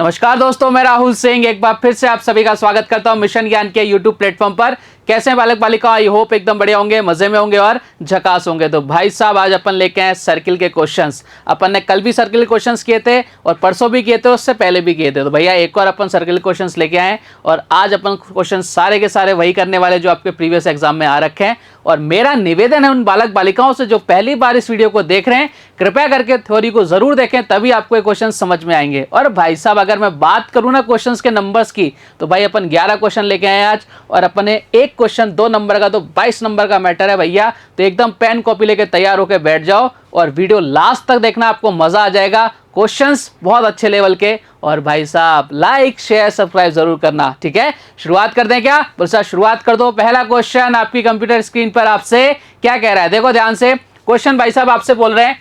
नमस्कार दोस्तों, मैं राहुल सिंह एक बार फिर से आप सभी का स्वागत करता हूं मिशन ज्ञान के यूट्यूब प्लेटफॉर्म पर। कैसे हैं बालक बालिका? आई होप एकदम बढ़िया होंगे, मजे में होंगे और झकास होंगे। तो भाई साहब आज अपन लेके आए सर्किल के क्वेश्चंस। अपन ने कल भी सर्किल क्वेश्चंस किए थे और परसों भी किए थे, उससे पहले भी किए थे। तो भैया एक और अपन सर्किल क्वेश्चंस लेके आए और आज अपन क्वेश्चन सारे के सारे वही करने वाले जो आपके प्रीवियस एग्जाम में आ रखे हैं। और मेरा निवेदन है उन बालक बालिकाओं से जो पहली बार इस वीडियो को देख रहे हैं, कृपया करके थ्योरी को जरूर देखें, तभी आपको ये क्वेश्चन समझ में आएंगे। और भाई साहब अगर मैं बात करूं ना क्वेश्चंस के नंबर्स की, तो भाई अपन 11 क्वेश्चन लेके आए आज और अपन ने एक क्वेश्चन 2 नंबर का तो 22 नंबर का मैटर है भैया। तो एकदम पेन कॉपी लेके तैयार होकर बैठ जाओ और वीडियो लास्ट तक देखना, आपको मजा आ जाएगा। क्वेश्चंस बहुत अच्छे लेवल के। और भाई साहब लाइक शेयर सब्सक्राइब जरूर करना, ठीक है? शुरुआत कर दें क्या? बोल साहब शुरुआत कर दो। पहला क्वेश्चन आपकी कंप्यूटर स्क्रीन पर आपसे क्या कह रहा है, देखो ध्यान से। क्वेश्चन भाई साहब आपसे बोल रहे हैं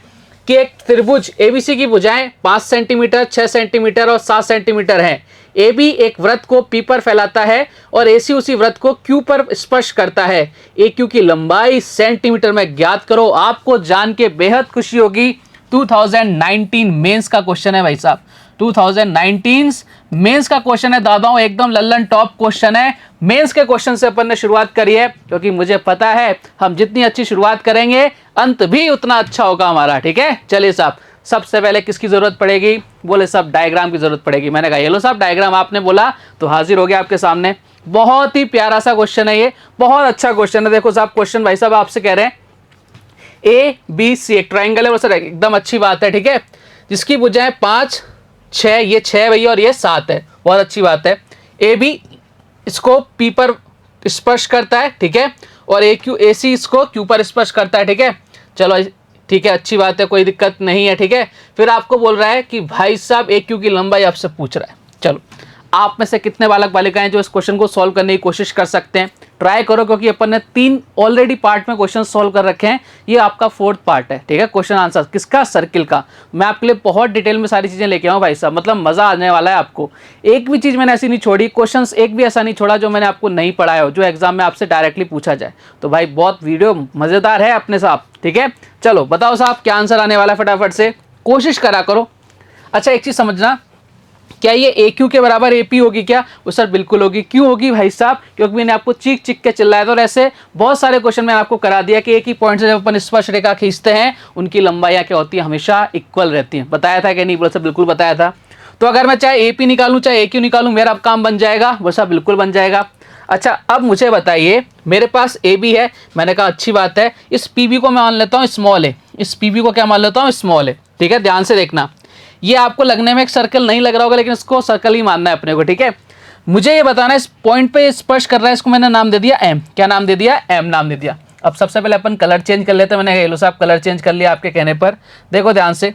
कि एक त्रिभुज एबीसी की भुजाएं 5 सेंटीमीटर, 6 सेंटीमीटर और 7 सेंटीमीटर है। ए बी एक वृत्त को पी पर फैलाता है और एसी उसी वृत्त को क्यू पर स्पर्श करता है। ए क्यू की लंबाई सेंटीमीटर में ज्ञात करो। आपको जान के बेहद खुशी होगी, 2019 मेंस का क्वेश्चन है भाई साहब। 2019 मेंस का क्वेश्चन है दादाओं, एकदम लल्लन टॉप क्वेश्चन है। मेंस के क्वेश्चन से अपन ने शुरुआत करी है क्योंकि मुझे पता है हम जितनी अच्छी शुरुआत करेंगे अंत भी उतना अच्छा होगा हमारा, ठीक है? चलिए साहब, सबसे पहले किसकी जरूरत पड़ेगी? बोले साहब डायग्राम की जरूरत पड़ेगी। मैंने कहा ये लो साहब डायग्राम, आपने बोला तो हाजिर हो गया आपके सामने। बहुत ही प्यारा सा क्वेश्चन है ये, बहुत अच्छा क्वेश्चन है। देखो साहब क्वेश्चन भाई साहब आपसे कह रहे हैं ए बी सी एक ट्राइंगल है, सर एकदम अच्छी बात है, ठीक है? जिसकी भुजाएं 5 6, ये 6 भैया और ये 7 है, बहुत अच्छी बात है। ए बी इसको पी पर स्पर्श करता है, ठीक है? और ए क्यू ए सी इसको क्यू पर स्पर्श करता है, ठीक है? चलो ठीक है, अच्छी बात है, कोई दिक्कत नहीं है, ठीक है? फिर आपको बोल रहा है कि भाई साहब ए क्यू की लंबाई आपसे पूछ रहा है। चलो आप में से कितने बालक बालिकाएं जो इस क्वेश्चन को सॉल्व करने की कोशिश कर सकते हैं? ट्राई करो, क्योंकि अपन ने 3 ऑलरेडी पार्ट में क्वेश्चन सॉल्व कर रखे हैं। ये आपका 4th पार्ट है, ठीक है? क्वेश्चन आंसर किसका? सर्किल का। मैं आपके लिए बहुत डिटेल में सारी चीजें लेके आऊँ भाई साहब, मतलब मजा आने वाला है आपको। एक भी चीज मैंने ऐसी नहीं छोड़ी, क्वेश्चन एक भी ऐसा नहीं छोड़ा जो मैंने आपको नहीं पढ़ाया हो, जो एग्जाम में आपसे डायरेक्टली पूछा जाए। तो भाई बहुत वीडियो मजेदार है अपने साहब, ठीक है? चलो बताओ साहब क्या आंसर आने वाला है, फटाफट से कोशिश करा करो। अच्छा एक चीज समझना, क्या ये ए क्यू के बराबर ए पी होगी क्या? वो सर बिल्कुल होगी। क्यों होगी भाई साहब? क्योंकि मैंने आपको चीख चीख के चिल्लाया था और ऐसे बहुत सारे क्वेश्चन मैंने आपको करा दिया कि एक ही पॉइंट से जब अपन स्पर्श रेखा खींचते हैं उनकी लंबाइयाँ क्या होती है, हमेशा इक्वल रहती हैं। बताया था कि नहीं? बोला सर बिल्कुल बताया था। तो अगर मैं चाहे ए पी निकालूँ चाहे ए क्यू निकालूँ, मेरा काम बन जाएगा? बोला सर बिल्कुल बन जाएगा। अच्छा अब मुझे बताइए, मेरे पास ए बी है, मैंने कहा अच्छी बात है। इस पी बी को मैं मान लेता हूँ स्मॉल है, इस पी बी को क्या मान लेता हूँ? स्मॉल है, ठीक है? ध्यान से देखना, ये आपको लगने में एक सर्कल नहीं लग रहा होगा, लेकिन इसको सर्कल ही मानना है अपने को, ठीक है? मुझे ये बताना है इस पॉइंट पे स्पर्श कर रहा है, इसको मैंने नाम दे दिया एम। क्या नाम दे दिया? एम नाम दे दिया। अब सबसे पहले अपन कलर चेंज कर लेते हैं। मैंने येलो साहब कलर चेंज कर लिया आपके कहने पर। देखो ध्यान से,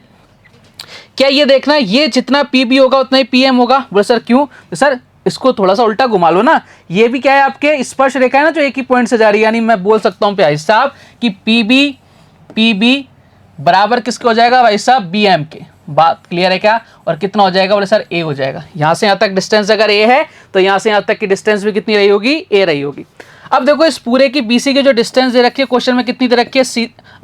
क्या ये देखना ये जितना पी बी होगा उतना ही पी एम होगा? बोले सर क्यों? सर इसको थोड़ा सा उल्टा घुमा लो ना, ये भी क्या है आपके स्पर्श रेखा है ना, जो एक ही पॉइंट से जा रही है। यानी मैं बोल सकता हूँ भाई साहब कि पी बी बराबर किसके हो जाएगा भाई साहब? बी एम के। बात क्लियर है क्या? और कितना हो जाएगा? बोले सर ए हो जाएगा। यहाँ से यहाँ तक डिस्टेंस अगर ए है तो यहाँ से यहाँ तक की डिस्टेंस भी कितनी रही होगी? ए रही होगी। अब देखो इस पूरे की बीसी की जो डिस्टेंस दे रखी है क्वेश्चन में, कितनी दे रखी है?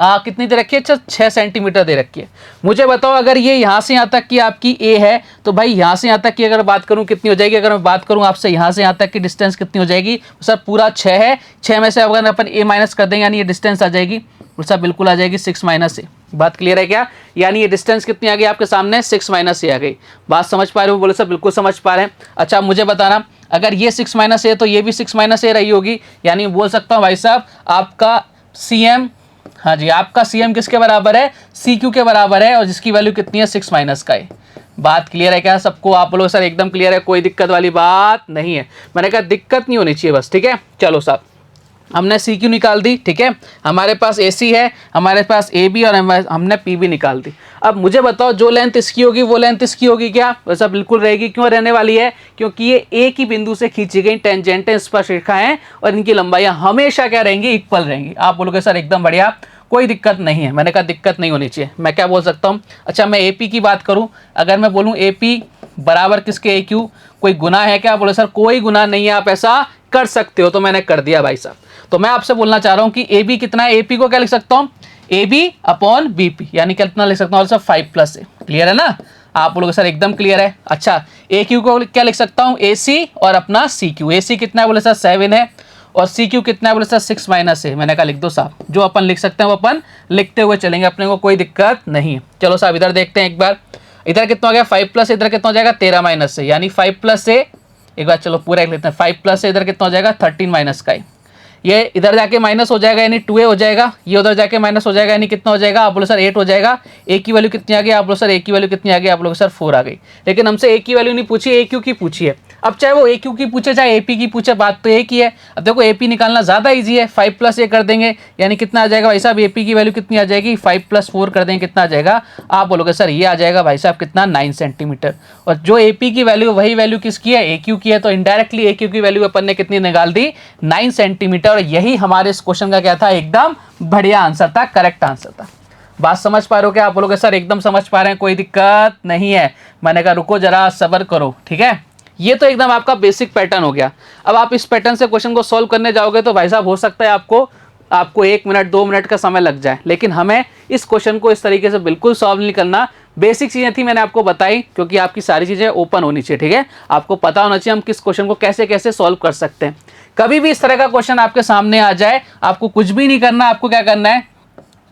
कितनी दे रखी है? 6 सेंटीमीटर दे रखी है। मुझे बताओ अगर ये यहाँ से यहाँ तक की आपकी ए है तो भाई यहाँ से यहाँ तक की अगर बात करूँ कितनी हो जाएगी? अगर मैं बात करूँ आपसे यहाँ से यहाँ तक की डिस्टेंस कितनी हो जाएगी? सर पूरा 6 है, 6 में से अगर अपन ए माइनस कर देंगे यानी ये डिस्टेंस आ जाएगी। सर बिल्कुल आ जाएगी 6 माइनस ए। बात क्लियर है क्या? यानी ये डिस्टेंस कितनी आ गई आपके सामने? 6 माइनस ए आ गई। बात समझ पा रहे हो? बोले सर बिल्कुल समझ पा रहे हैं। अच्छा मुझे बताना, अगर ये 6 माइनस ए तो ये भी 6 माइनस ए रही होगी, यानी बोल सकता हूँ भाई साहब आपका सी एम, हाँ जी आपका सी एम किसके बराबर है? सी क्यू के बराबर है, और जिसकी वैल्यू कितनी है? 6 माइनस का है। बात क्लियर है क्या सबको? आप बोलो सर एकदम क्लियर है, कोई दिक्कत वाली बात नहीं है। मैंने कहा दिक्कत नहीं होनी चाहिए बस, ठीक है? चलो साहब हमने सी क्यू निकाल दी, ठीक है? हमारे पास ए सी है, हमारे पास ए बी और हमने पी बी निकाल दी। अब मुझे बताओ जो लेंथ इसकी होगी वो लेंथ इसकी होगी क्या? वैसा बिल्कुल रहेगी। क्यों रहने वाली है? क्योंकि ये एक ही बिंदु से खींची गई टेंजेंट स्पर्श रेखा है और इनकी लंबाइयाँ हमेशा क्या रहेंगी? इक्वल रहेंगी। आप बोलोगे सर एकदम बढ़िया, कोई दिक्कत नहीं है। मैंने कहा दिक्कत नहीं होनी चाहिए। मैं क्या बोल सकता हूँ? अच्छा मैं ए पी की बात करूँ, अगर मैं बोलूँ ए पी बराबर किसके? ए क्यू। कोई गुनाह है क्या? बोले सर कोई गुनाह नहीं है, आप ऐसा कर सकते हो। तो मैंने कर दिया भाई साहब। तो मैं आपसे बोलना चाह रहा हूं कि ए बी कितना है? ए पी को क्या लिख सकता हूं? A B upon B P, यानी कितना लिख सकता हूँ? 5 + ए। क्लियर है ना? आप बोलोगे सर एकदम क्लियर है। अच्छा, ए क्यू को क्या लिख सकता हूँ, ए सी और अपना सी क्यू। ए सी कितना है बोले सर 7 है, और सी क्यू कितना है बोले सर 6 माइनस है। मैंने कहा लिख दो साहब, जो अपन लिख सकते हैं वो अपन लिखते हुए चलेंगे, अपने को कोई दिक्कत नहीं है। चलो साहब इधर देखते हैं एक बार, इधर कितना हो गया 5 प्लस, इधर कितना हो जाएगा 13 माइनस से, यानी 5 प्लस से एक बार चलो पूरा लिख लेते हैं, 5 प्लस से इधर कितना हो जाएगा 13 माइनस का, ये इधर जाके माइनस हो जाएगा यानी 2a हो जाएगा, ये उधर जाके माइनस हो जाएगा यानी कितना हो जाएगा, आप बोलो सर 8 हो जाएगा। ए की वैल्यू कितनी आ गई, आप बोलो सर ए की वैल्यू कितनी आ गई, आप बोलो सर 4 आ गई। लेकिन हमसे ए की वैल्यू नहीं पूछी, ए क्यू की पूछी है। अब चाहे वो ए क्यू की पूछे चाहे ए पी की पूछे, बात तो एक ही है। अब देखो ए पी निकालना ज़्यादा ईजी है, 5 प्लस ए कर देंगे यानी कितना आ जाएगा भाई साहब, ए पी की वैल्यू कितनी आ जाएगी, 5 प्लस 4 कर देंगे कितना आ जाएगा, आप बोलोगे सर ये आ जाएगा भाई साहब कितना 9 सेंटीमीटर। और जो ए पी की वैल्यू वही वैल्यू किसकी है, ए क्यू की है, तो इनडायरेक्टली ए क्यू की वैल्यू अपन ने कितनी निकाल दी 9 सेंटीमीटर। और यही हमारे इस क्वेश्चन का क्या था, एकदम बढ़िया आंसर था, करेक्ट आंसर था। बात समझ पा रहे हो क्या, आप बोलोगे सर एकदम समझ पा रहे हैं, कोई दिक्कत नहीं है। मैंने कहा रुको जरा सब्र करो, ठीक है। ये तो एकदम आपका बेसिक पैटर्न हो गया। अब आप इस पैटर्न से क्वेश्चन को सॉल्व करने जाओगे तो भाई साहब हो सकता है आपको 1 मिनट 2 मिनट का समय लग जाए, लेकिन हमें इस क्वेश्चन को इस तरीके से बिल्कुल सॉल्व नहीं करना। बेसिक चीज़ें थी मैंने आपको बताई, क्योंकि आपकी सारी चीज़ें ओपन होनी चाहिए, ठीक है। आपको पता होना चाहिए हम किस क्वेश्चन को कैसे कैसे सॉल्व कर सकते हैं। कभी भी इस तरह का क्वेश्चन आपके सामने आ जाए, आपको कुछ भी नहीं करना, आपको क्या करना है,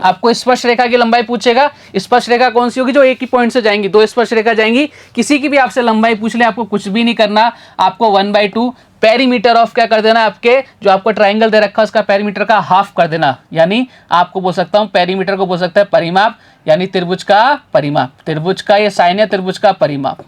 आपको स्पर्श रेखा की लंबाई पूछेगा। स्पर्श रेखा कौन सी होगी, जो एक ही पॉइंट से जाएंगी, 2 स्पर्श रेखा जाएंगी, किसी की भी आपसे लंबाई पूछ ले, आपको कुछ भी नहीं करना। आपको 1/2 पेरीमीटर ऑफ क्या कर देना, आपके जो आपको ट्राइंगल दे रखा है उसका पेरीमीटर का हाफ कर देना, यानी आपको बोल सकता हूँ पेरीमीटर को बोल सकता है परिमाप, यानी त्रिभुज का परिमाप, त्रिभुज का ये साइन है, त्रिभुज का परिमाप।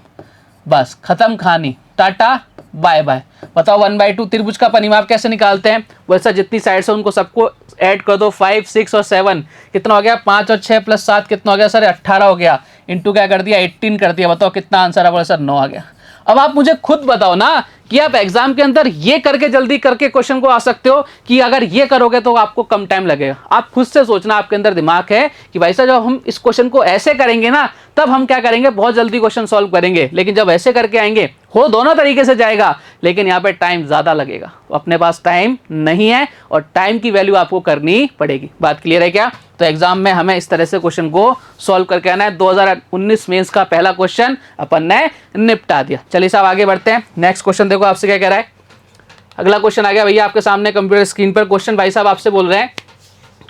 बस खत्म कहानी, टाटा बाय बाय। बताओ 1/2 त्रिभुज का परिमाप कैसे निकालते हैं, वैसा जितनी साइड्स है उनको सबको ऐड कर दो, 5 6 और 7 कितना हो गया, 5 और 6 प्लस 7 कितना हो गया सर 18 हो गया, इंटू क्या कर दिया 18 कर दिया। बताओ कितना आंसर है, बोला सर 9 आ गया। अब आप मुझे खुद बताओ ना कि आप एग्जाम के अंदर ये करके जल्दी करके क्वेश्चन को आ सकते हो कि अगर ये करोगे तो आपको कम टाइम लगेगा। आप खुद से सोचना, आपके अंदर दिमाग है कि भाई साहब जब हम इस क्वेश्चन को ऐसे करेंगे ना तब हम क्या करेंगे, बहुत जल्दी क्वेश्चन सॉल्व करेंगे, लेकिन जब ऐसे करके आएंगे हो दोनों तरीके से जाएगा, लेकिन यहाँ पे टाइम ज़्यादा लगेगा। अपने पास टाइम नहीं है और टाइम की वैल्यू आपको करनी पड़ेगी। बात क्लियर है क्या। तो एग्जाम में हमें इस तरह से क्वेश्चन को सॉल्व करके आना है। 2019 मेंस का पहला क्वेश्चन अपन ने निपटा दिया। चलिए साहब आगे बढ़ते हैं। नेक्स्ट क्वेश्चन देखो आपसे क्या कह रहा है। अगला क्वेश्चन आ गया भैया आपके सामने कंप्यूटर स्क्रीन पर। क्वेश्चन भाई साहब आपसे बोल रहे हैं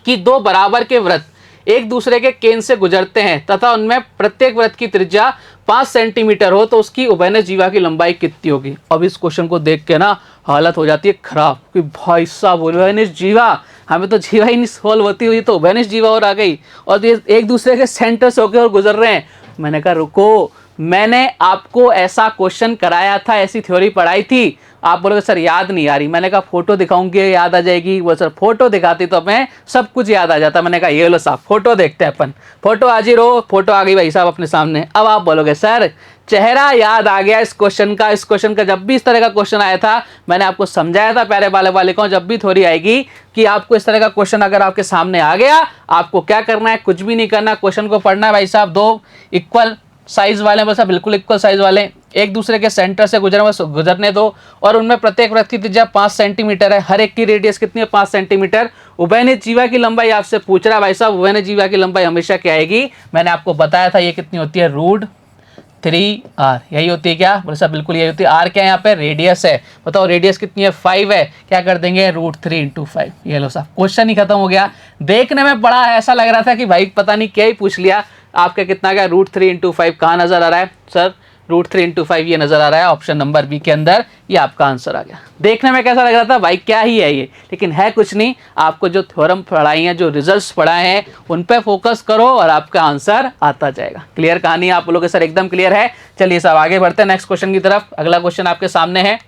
कि 2 बराबर के वृत्त एक दूसरे के केंद्र से गुजरते हैं तथा उनमें प्रत्येक वृत्त की त्रिज्या 5 सेंटीमीटर हो तो उसकी उभयनिष्ठ जीवा की लंबाई कितनी होगी। अब इस क्वेश्चन को देख के ना हालत हो जाती है खराब कि भाई साहब उभयनिष्ठ जीवा, हमें तो जीवा ही नहीं सॉल्व होती हुई तो उभयनिष्ठ जीवा और आ गई, और ये एक दूसरे के सेंटर से होकर और गुजर रहे हैं। मैंने कहा रुको, मैंने आपको ऐसा क्वेश्चन कराया था, ऐसी थ्योरी पढ़ाई थी। आप बोलोगे सर याद नहीं आ रही। मैंने कहा फोटो दिखाऊंगी याद आ जाएगी। वो सर फोटो दिखाती तो हमें सब कुछ याद आ जाता। मैंने कहा ये लो साहब फोटो देखते हैं अपन। फोटो हाजिर हो, फोटो आ गई भाई साहब अपने सामने। अब आप बोलोगे सर चेहरा याद आ गया इस क्वेश्चन का। इस क्वेश्चन का जब भी इस तरह का क्वेश्चन आया था मैंने आपको समझाया था प्यारे बालक बालिकाओं, जब भी थ्योरी आएगी कि आपको इस तरह का क्वेश्चन अगर आपके सामने आ गया, आपको क्या करना है, कुछ भी नहीं करना, क्वेश्चन को पढ़ना है भाई साहब। 2 इक्वल साइज वाले, बस बिल्कुल इक्वल साइज वाले एक दूसरे के सेंटर से गुजरने दो, और उनमें प्रत्येक वृत्त की त्रिज्या 5 सेंटीमीटर है। हर एक की रेडियस कितनी है, 5 सेंटीमीटर। उभयनिष्ठ जीवा की लंबाई आपसे पूछ रहा है भाई साहब। उभयनिष्ठ जीवा की लंबाई हमेशा क्या आएगी, मैंने आपको बताया था ये कितनी होती है, √3r। यही होती है क्या, बोले साहब बिल्कुल यही होती है। r क्या है यहाँ पे, रेडियस है। बताओ रेडियस कितनी है, 5 है। क्या कर देंगे, √3 × 5। ये लो साहब क्वेश्चन ही खत्म हो गया। देखने में बड़ा ऐसा लग रहा था कि भाई पता नहीं क्या ही पूछ लिया। आपका कितना गया, √3 × 5 कहाँ नजर आ रहा है सर, √3 × 5 ये नजर आ रहा है ऑप्शन नंबर बी के अंदर। ये आपका आंसर आ गया। देखने में कैसा लग रहा था भाई, क्या ही है ये, लेकिन है कुछ नहीं। आपको जो थ्योरम पढ़ाई है, जो रिजल्ट्स पढ़ाए हैं उन पे फोकस करो और आपका आंसर आता जाएगा। क्लियर कहानी आप लोगों के सर एकदम क्लियर है। चलिए साहब आगे बढ़ते हैं नेक्स्ट क्वेश्चन की तरफ। अगला क्वेश्चन आपके सामने है,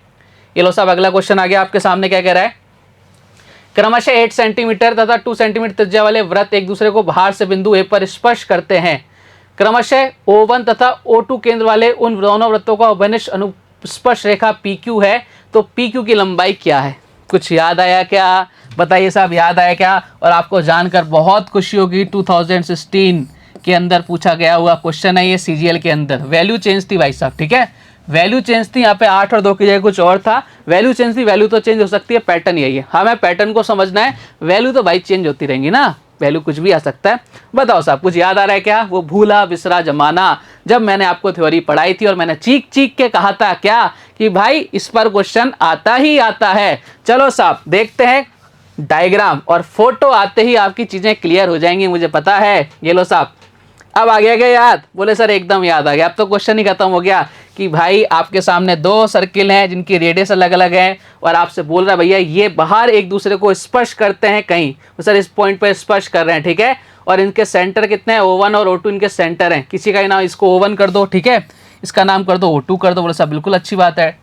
ये लो साहब अगला क्वेश्चन आ गया आपके सामने। क्या कह रहा है, क्रमशः 8 सेंटीमीटर तथा 2 सेंटीमीटर त्रिज्या वाले वृत्त एक दूसरे को बाहर से बिंदु ए पर स्पर्श करते हैं। क्रमशः O1 तथा O2 केंद्र वाले उन दोनों वृत्तों का उभयनिष्ठ अनुस्पर्श रेखा PQ है, तो PQ की लंबाई क्या है। कुछ याद आया क्या, बताइए साहब याद आया क्या। और आपको जानकर बहुत खुशी होगी, 2016 के अंदर पूछा गया हुआ क्वेश्चन है ये, CGL के अंदर। वैल्यू चेंज थी भाई साहब, ठीक है, वैल्यू चेंज थी। यहाँ पे 8 और 2 की जगह कुछ और था। वैल्यू चेंज थी, वैल्यू तो चेंज हो सकती है, पैटर्न यही है। हमें पैटर्न को समझना है, वैल्यू तो भाई चेंज होती रहेंगी ना। वैल्यू कुछ भी आ सकता है। बताओ साहब, कुछ याद आ रहा है क्या? वो भूला बिसरा जमाना, जब मैंने आपको थ्योरी पढ़ाई थी और मैंने चीख चीख के कहा था क्या कि भाई इस पर क्वेश्चन आता ही आता है। चलो साहब देखते हैं डायग्राम, और फोटो आते ही आपकी चीजें क्लियर हो जाएंगी, मुझे पता है। ये लो साहब, अब आ गया क्या याद? बोले सर एकदम याद आ गया। अब तो क्वेश्चन ही खत्म हो गया कि भाई आपके सामने दो सर्किल हैं जिनकी रेडियस अलग अलग है, और आपसे बोल रहा है भैया ये बाहर एक दूसरे को स्पर्श करते हैं कहीं, तो सर इस पॉइंट पर स्पर्श कर रहे हैं, ठीक है। और इनके सेंटर कितने हैं? O1 और O2 इनके सेंटर हैं। किसी का नाम इसको O1 कर दो, ठीक है, इसका नाम कर दो O2 कर दो। बोले सर बिल्कुल अच्छी बात है।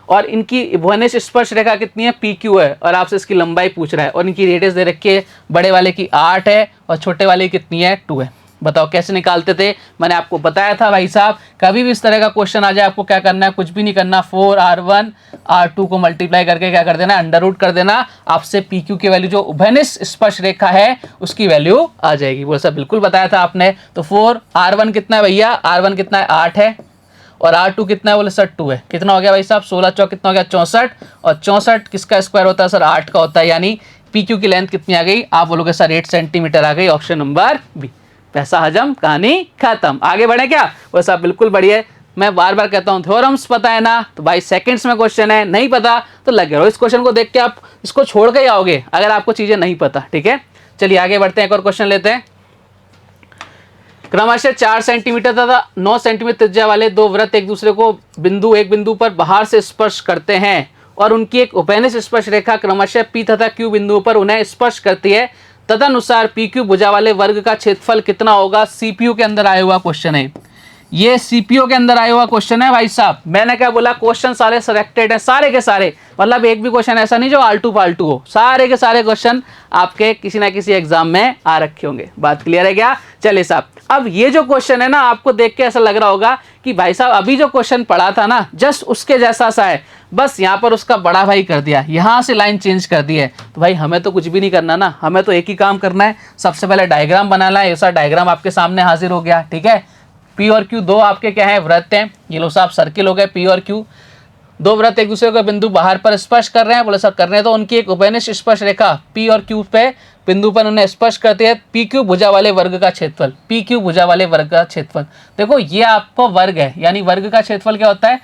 और इनकी भुवनेश स्पर्श रेखा कितनी है? PQ है, और आपसे इसकी लंबाई पूछ रहा है, और इनकी रेडियस दे रखी है, बड़े वाले की 8 है और छोटे वाले की कितनी है? 2 है। बताओ कैसे निकालते थे? मैंने आपको बताया था भाई साहब, कभी भी इस तरह का क्वेश्चन आ जाए आपको क्या करना है? कुछ भी नहीं करना, 4R1 R2 को मल्टीप्लाई करके क्या कर देना? अंडर रूट कर देना। आपसे PQ की वैल्यू जो उभयनिष्ठ स्पर्श रेखा है उसकी वैल्यू आ जाएगी। वो सब बिल्कुल बताया था आपने। तो 4R1 कितना है भैया? R1 कितना है? 8 है, और R2 कितना है? बोले सर 2 है। कितना हो गया भाई साहब? 16 चौक कितना हो गया? 64, और 64 किसका स्क्वायर होता है सर? 8 का होता है। यानी PQ की लेंथ कितनी आ गई? आप बोलोगे सर 8 सेंटीमीटर आ गई। Option number B. पैसा हजम, कहानी खत्म। आगे बढ़े क्या? वो सब बिल्कुल बढ़िया। मैं बार बार कहता हूं थ्योरम्स पता है ना, तो भाई सेकंड्स में क्वेश्चन है, नहीं पता तो लगे रहो। इस क्वेश्चन को देख के आप इसको छोड़ के ही आओगे अगर आपको चीजें नहीं पता, ठीक है। चलिए आगे बढ़ते हैं, एक और क्वेश्चन लेते हैं। क्रमशः 4 सेंटीमीटर तथा 9 सेंटीमीटर त्रिज्या वाले दो वृत्त एक दूसरे को एक बिंदु पर बाहर से स्पर्श करते हैं, और उनकी एक उभयनिष्ठ स्पर्श रेखा क्रमशः P तथा Q बिंदुओं पर उन्हें स्पर्श करती है। तदनुसार PQ भुजा वाले वर्ग का क्षेत्रफल कितना होगा? CPU के अंदर आया हुआ क्वेश्चन है ये, CPU के अंदर आया हुआ क्वेश्चन है भाई साहब। मैंने क्या बोला? क्वेश्चन सारे सिलेक्टेड हैं, सारे के सारे, मतलब एक भी क्वेश्चन ऐसा नहीं जो आलटू फालतू हो। सारे के सारे क्वेश्चन आपके किसी ना किसी एग्जाम में आ रखे होंगे। बात क्लियर है क्या? चलिए साहब, अब ये जो क्वेश्चन है ना, आपको देख के ऐसा लग रहा होगा कि भाई साहब अभी जो क्वेश्चन पढ़ा था ना, जस्ट उसके जैसा सा है, बस यहाँ पर उसका बड़ा भाई कर दिया, यहाँ से लाइन चेंज कर दी है। तो भाई हमें तो कुछ भी नहीं करना ना, हमें तो एक ही काम करना है, सबसे पहले डायग्राम बनाना है। ऐसा डायग्राम आपके सामने हाजिर हो गया, ठीक है। P और Q दो आपके क्या है? वृत्त हैं। ये लो साहब सर्किल हो गए P और Q, दो वृत्त एक दूसरे को बिंदु बाहर पर स्पर्श कर रहे हैं। बोले सर करने तो उनकी एक उभयनिष्ठ स्पर्श रेखा P और Q पे बिंदु पर उन्हें स्पर्श करती है। PQ भुजा वाले वर्ग का क्षेत्रफल, PQ भुजा वाले वर्ग का क्षेत्रफल। देखो ये आपको वर्ग है, यानी वर्ग का क्षेत्रफल क्या होता है?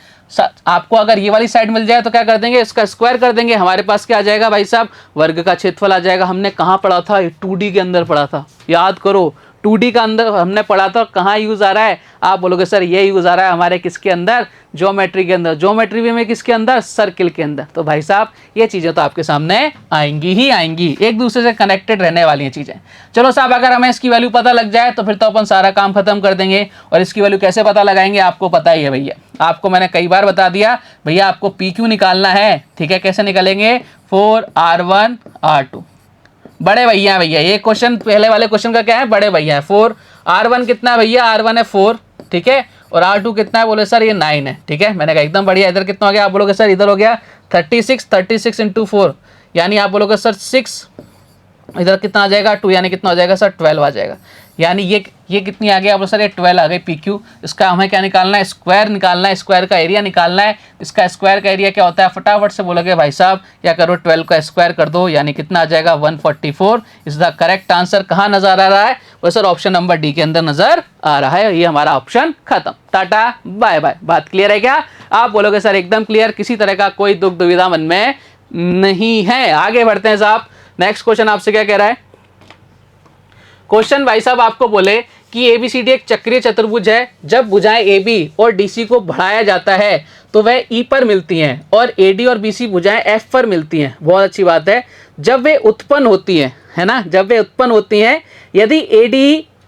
आपको अगर ये वाली साइड मिल जाए तो क्या कर देंगे? इसका स्क्वायर कर देंगे। हमारे पास क्या आ जाएगा भाई साहब? वर्ग का क्षेत्रफल आ जाएगा। हमने कहाँ पढ़ा था? 2D के अंदर पढ़ा था, याद करो। 2D का अंदर हमने पढ़ा था, कहाँ यूज आ रहा है? आप बोलोगे सर ये यूज आ रहा है हमारे किसके अंदर? ज्योमेट्री के अंदर। ज्योमेट्री में किसके अंदर? सर्किल के अंदर। तो भाई साहब ये चीजें तो आपके सामने आएंगी ही आएंगी, एक दूसरे से कनेक्टेड रहने वाली हैं चीजें। चलो साहब, अगर हमें इसकी वैल्यू पता लग जाए तो फिर तो अपन सारा काम खत्म कर देंगे। और इसकी वैल्यू कैसे पता लगाएंगे आपको पता ही है भैया, आपको मैंने कई बार बता दिया भैया, आपको PQ निकालना है, ठीक है। कैसे निकालेंगे? 4R1 R2 बड़े भैया भैया, ये क्वेश्चन पहले वाले क्वेश्चन का क्या है? बड़े भैया है। 4R1 कितना है भैया? R1 है 4, ठीक है, और R2 कितना है? बोले सर ये 9 है, ठीक है। मैंने कहा एकदम बढ़िया। इधर कितना हो गया? आप बोलोगे सर इधर हो गया 36 इंटू 4, यानी आप बोलोगे सर 6, इधर कितना आ जाएगा? 2, यानी कितना हो जाएगा सर? 12 आ जाएगा। यानी ये कितनी आ गया? आप सर ये 12 आ गई PQ। इसका हमें क्या निकालना है? स्क्वायर निकालना है, स्क्वायर का एरिया निकालना है। इसका स्क्वायर का एरिया क्या होता है? फटाफट से बोलोगे भाई साहब क्या करो? 12 का स्क्वायर कर दो, यानी कितना आ जाएगा? 144 इज द करेक्ट आंसर। कहाँ नजर आ रहा है? वो सर ऑप्शन नंबर डी के अंदर नजर आ रहा है। ये हमारा ऑप्शन खत्म, टाटा बाय बाय। बात क्लियर है क्या? आप बोलोगे सर एकदम क्लियर, किसी तरह का कोई दुख दुविधा मन में नहीं है। आगे बढ़ते हैं साहब, नेक्स्ट क्वेश्चन आपसे क्या कह रहा है? क्वेश्चन भाई साहब आपको बोले कि ABCD एक चक्रीय चतुर्भुज है। जब भुजाएं AB और DC को बढ़ाया जाता है तो वह E पर मिलती हैं, और AD और BC भुजाएं F पर मिलती हैं। बहुत अच्छी बात है। जब वे उत्पन्न होती हैं, है ना, जब वे उत्पन्न होती हैं, यदि AD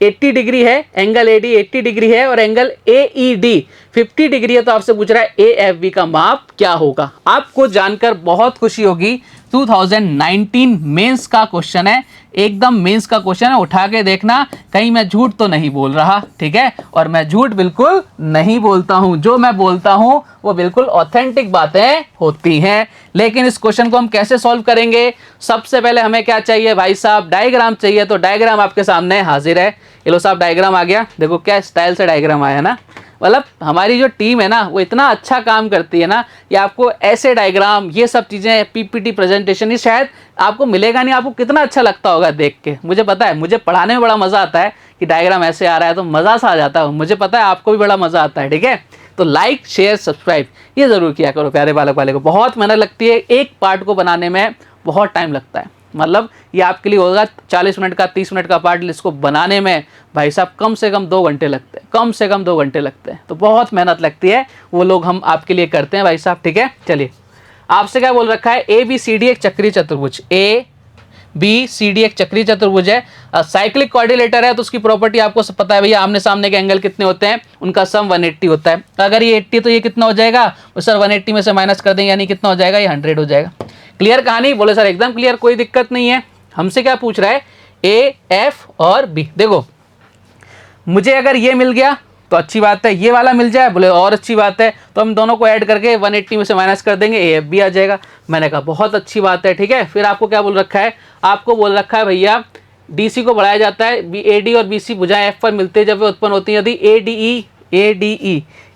80 डिग्री है, एंगल AD 80 डिग्री है और एंगल AED 50 डिग्री है, तो आपसे पूछ रहा है AFB का माप क्या होगा। आपको जानकर बहुत खुशी होगी, 2019 मेंस का क्वेश्चन है, एकदम मेंस का क्वेश्चन है। उठा के देखना, कहीं मैं झूठ तो नहीं बोल रहा, ठीक है। और मैं झूठ बिल्कुल नहीं बोलता हूं, जो मैं बोलता हूं वो बिल्कुल ऑथेंटिक बातें होती हैं। लेकिन इस क्वेश्चन को हम कैसे सॉल्व करेंगे? सबसे पहले हमें क्या चाहिए भाई साहब? डायग्राम चाहिए। तो डायग्राम आपके सामने हाजिर है। ये लो साहब डायग्राम आ गया। देखो क्या स्टाइल से डायग्राम आया ना। मतलब हमारी जो टीम है ना वो इतना अच्छा काम करती है ना, ये आपको ऐसे डायग्राम ये सब चीज़ें पीपीटी प्रेजेंटेशन ये शायद आपको मिलेगा नहीं, आपको कितना अच्छा लगता होगा देख के। मुझे पता है, मुझे पढ़ाने में बड़ा मज़ा आता है कि डायग्राम ऐसे आ रहा है तो मज़ा सा आ जाता है, मुझे पता है आपको भी बड़ा मज़ा आता है। ठीक है, तो लाइक शेयर सब्सक्राइब ये ज़रूर किया करो प्यारे बालक वाले को। बहुत मेहनत लगती है, एक पार्ट को बनाने में बहुत टाइम लगता है। मतलब ये आपके लिए होगा 40 मिनट का 30 मिनट का पार्ट, इसको बनाने में भाई साहब कम से कम 2 घंटे लगते हैं, कम से कम 2 घंटे लगते हैं। तो बहुत मेहनत लगती है, वो लोग हम आपके लिए करते हैं भाई साहब। ठीक है, चलिए आपसे क्या बोल रखा है, ABCD एक चक्रीय चतुर्भुज, ABCD एक चक्रीय चतुर्भुज है, साइक्लिक क्वाड्रिलेटर है। तो उसकी प्रॉपर्टी आपको सब पता है भैया, आमने सामने के एंगल कितने होते हैं, उनका सम 180 होता है। अगर ये 80 तो ये कितना हो जाएगा, तो सर 180 में से माइनस कर देंगे, यानी कितना हो जाएगा, ये 100 हो जाएगा। क्लियर कहानी? बोले सर एकदम क्लियर, कोई दिक्कत नहीं है। हमसे क्या पूछ रहा है, A, F और B। देखो मुझे अगर ये मिल गया तो अच्छी बात है, ये वाला मिल जाए बोले और अच्छी बात है, तो हम दोनों को ऐड करके 180 में से माइनस कर देंगे, AF भी आ जाएगा। मैंने कहा बहुत अच्छी बात है। ठीक है, फिर आपको क्या बोल रखा है, आपको बोल रखा है भैया DC को बढ़ाया जाता है, AD और BC भुजाएं F पर मिलते जब वे उत्पन्न होती हैं, यदि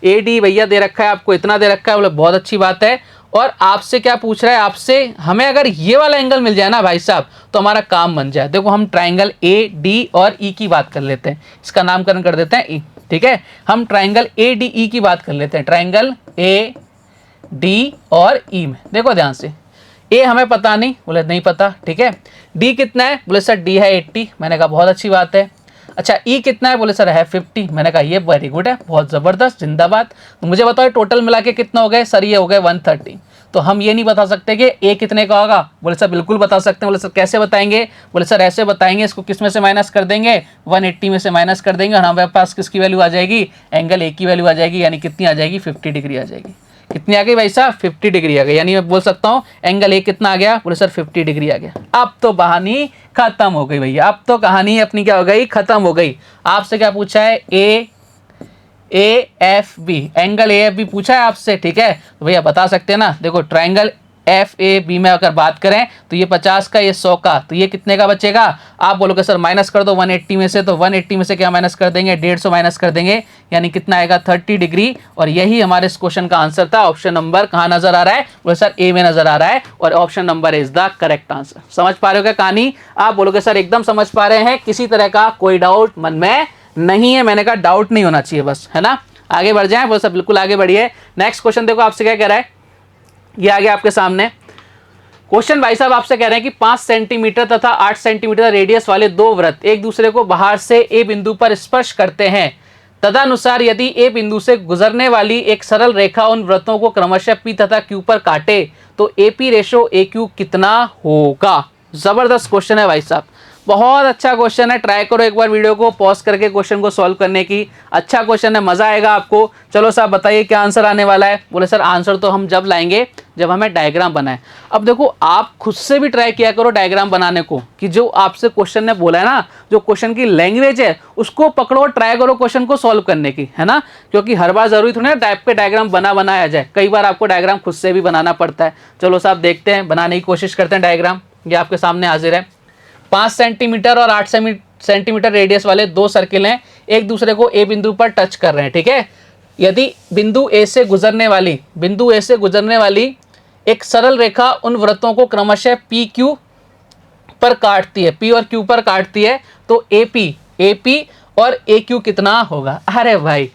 AD भैया दे रखा है आपको, इतना दे रखा है, बोले बहुत अच्छी बात है। और आपसे क्या पूछ रहा है, आपसे हमें अगर ये वाला एंगल मिल जाए ना भाई साहब तो हमारा काम बन जाए। देखो हम ट्राइंगल AD और E की बात कर लेते हैं, इसका नामकरण कर देते हैं E। ठीक है, हम ट्राइंगल ADE की बात कर लेते हैं, ट्राइंगल AD और E में देखो ध्यान से, A हमें पता नहीं, बोले नहीं पता। ठीक है, D कितना है, बोले सर D है 80, मैंने कहा बहुत अच्छी बात है। अच्छा E कितना है, बोले सर है 50, मैंने कहा ये वेरी गुड है, बहुत ज़बरदस्त, जिंदाबाद। तो मुझे बताओ टोटल मिला के कितना हो गए, सर ये हो गए 130। तो हम ये नहीं बता सकते कि A कितने का होगा, बोले सर बिल्कुल बता सकते हैं। बोले सर कैसे बताएंगे, बोले सर ऐसे बताएंगे, इसको किस में से माइनस कर देंगे, 180 में से माइनस कर देंगे और हमारे पास किसकी वैल्यू आ जाएगी, एंगल A की वैल्यू आ जाएगी, यानी कितनी आ जाएगी, 50 डिग्री आ जाएगी। कितनी आ गई भाई साहब, 50 डिग्री आ गई। यानी मैं बोल सकता हूँ एंगल A कितना आ गया, बोले सर 50 डिग्री आ गया। अब तो कहानी खत्म हो गई भैया, अब तो कहानी अपनी क्या हो गई, खत्म हो गई। आपसे क्या पूछा है, AFB, एंगल AFB पूछा है आपसे। ठीक है, तो भैया बता सकते हैं ना, देखो ट्राइंगल FAB में अगर बात करें तो ये 50 का, ये 100 का, तो ये कितने का बचेगा। आप बोलोगे सर माइनस कर दो 180 में से, तो 180 में से क्या माइनस कर देंगे, 150 माइनस कर देंगे, यानी कितना आएगा 30 डिग्री। और यही हमारे इस क्वेश्चन का आंसर था। ऑप्शन नंबर कहाँ नजर आ रहा है, बोले सर A में नजर आ रहा है, और option number is the correct answer. समझ पा रहे हो क्या कहानी? आप बोलोगे सर एकदम समझ पा रहे हैं, किसी तरह का कोई डाउट मन में नहीं है। मैंने कहा डाउट नहीं होना चाहिए बस, है ना। आगे बढ़ जाएं, बोले सर बिल्कुल आगे बढ़िए। नेक्स्ट क्वेश्चन देखो आपसे क्या कह रहा है, ये आ गया आपके सामने क्वेश्चन। भाई साहब आपसे कह रहे हैं कि 5 सेंटीमीटर तथा 8 सेंटीमीटर रेडियस वाले दो वृत्त एक दूसरे को बाहर से A बिंदु पर स्पर्श करते हैं। तदनुसार यदि A बिंदु से गुजरने वाली एक सरल रेखा उन वृत्तों को क्रमशः P तथा Q पर काटे तो AP रेशो AQ कितना होगा। जबरदस्त क्वेश्चन है भाई साहब, बहुत अच्छा क्वेश्चन है। ट्राई करो एक बार वीडियो को पॉज करके क्वेश्चन को सॉल्व करने की, अच्छा क्वेश्चन है, मजा आएगा आपको। चलो साहब बताइए क्या आंसर आने वाला है। बोले सर आंसर तो हम जब लाएंगे जब हमें डायग्राम बनाए। अब देखो आप खुद से भी ट्राई किया करो डायग्राम बनाने को, कि जो आपसे क्वेश्चन ने बोला है ना, जो क्वेश्चन की लैंग्वेज है उसको पकड़ो, ट्राई करो क्वेश्चन को सॉल्व करने की, है ना। क्योंकि हर बार जरूरी थोड़ी ना टाइप पे डायग्राम बनाया जाए, कई बार आपको डायग्राम खुद से भी बनाना पड़ता है। चलो साहब देखते हैं, बनाने की कोशिश करते हैं डायग्राम। ये आपके सामने हाजिर है, 5 सेंटीमीटर और 8 सेंटीमीटर रेडियस वाले दो सर्किल हैं, एक दूसरे को A बिंदु पर टच कर रहे हैं। ठीक है, यदि बिंदु A से गुजरने वाली एक सरल रेखा उन वृत्तों को क्रमशः PQ पर काटती है, P और Q पर काटती है, तो AP और AQ कितना होगा। अरे भाई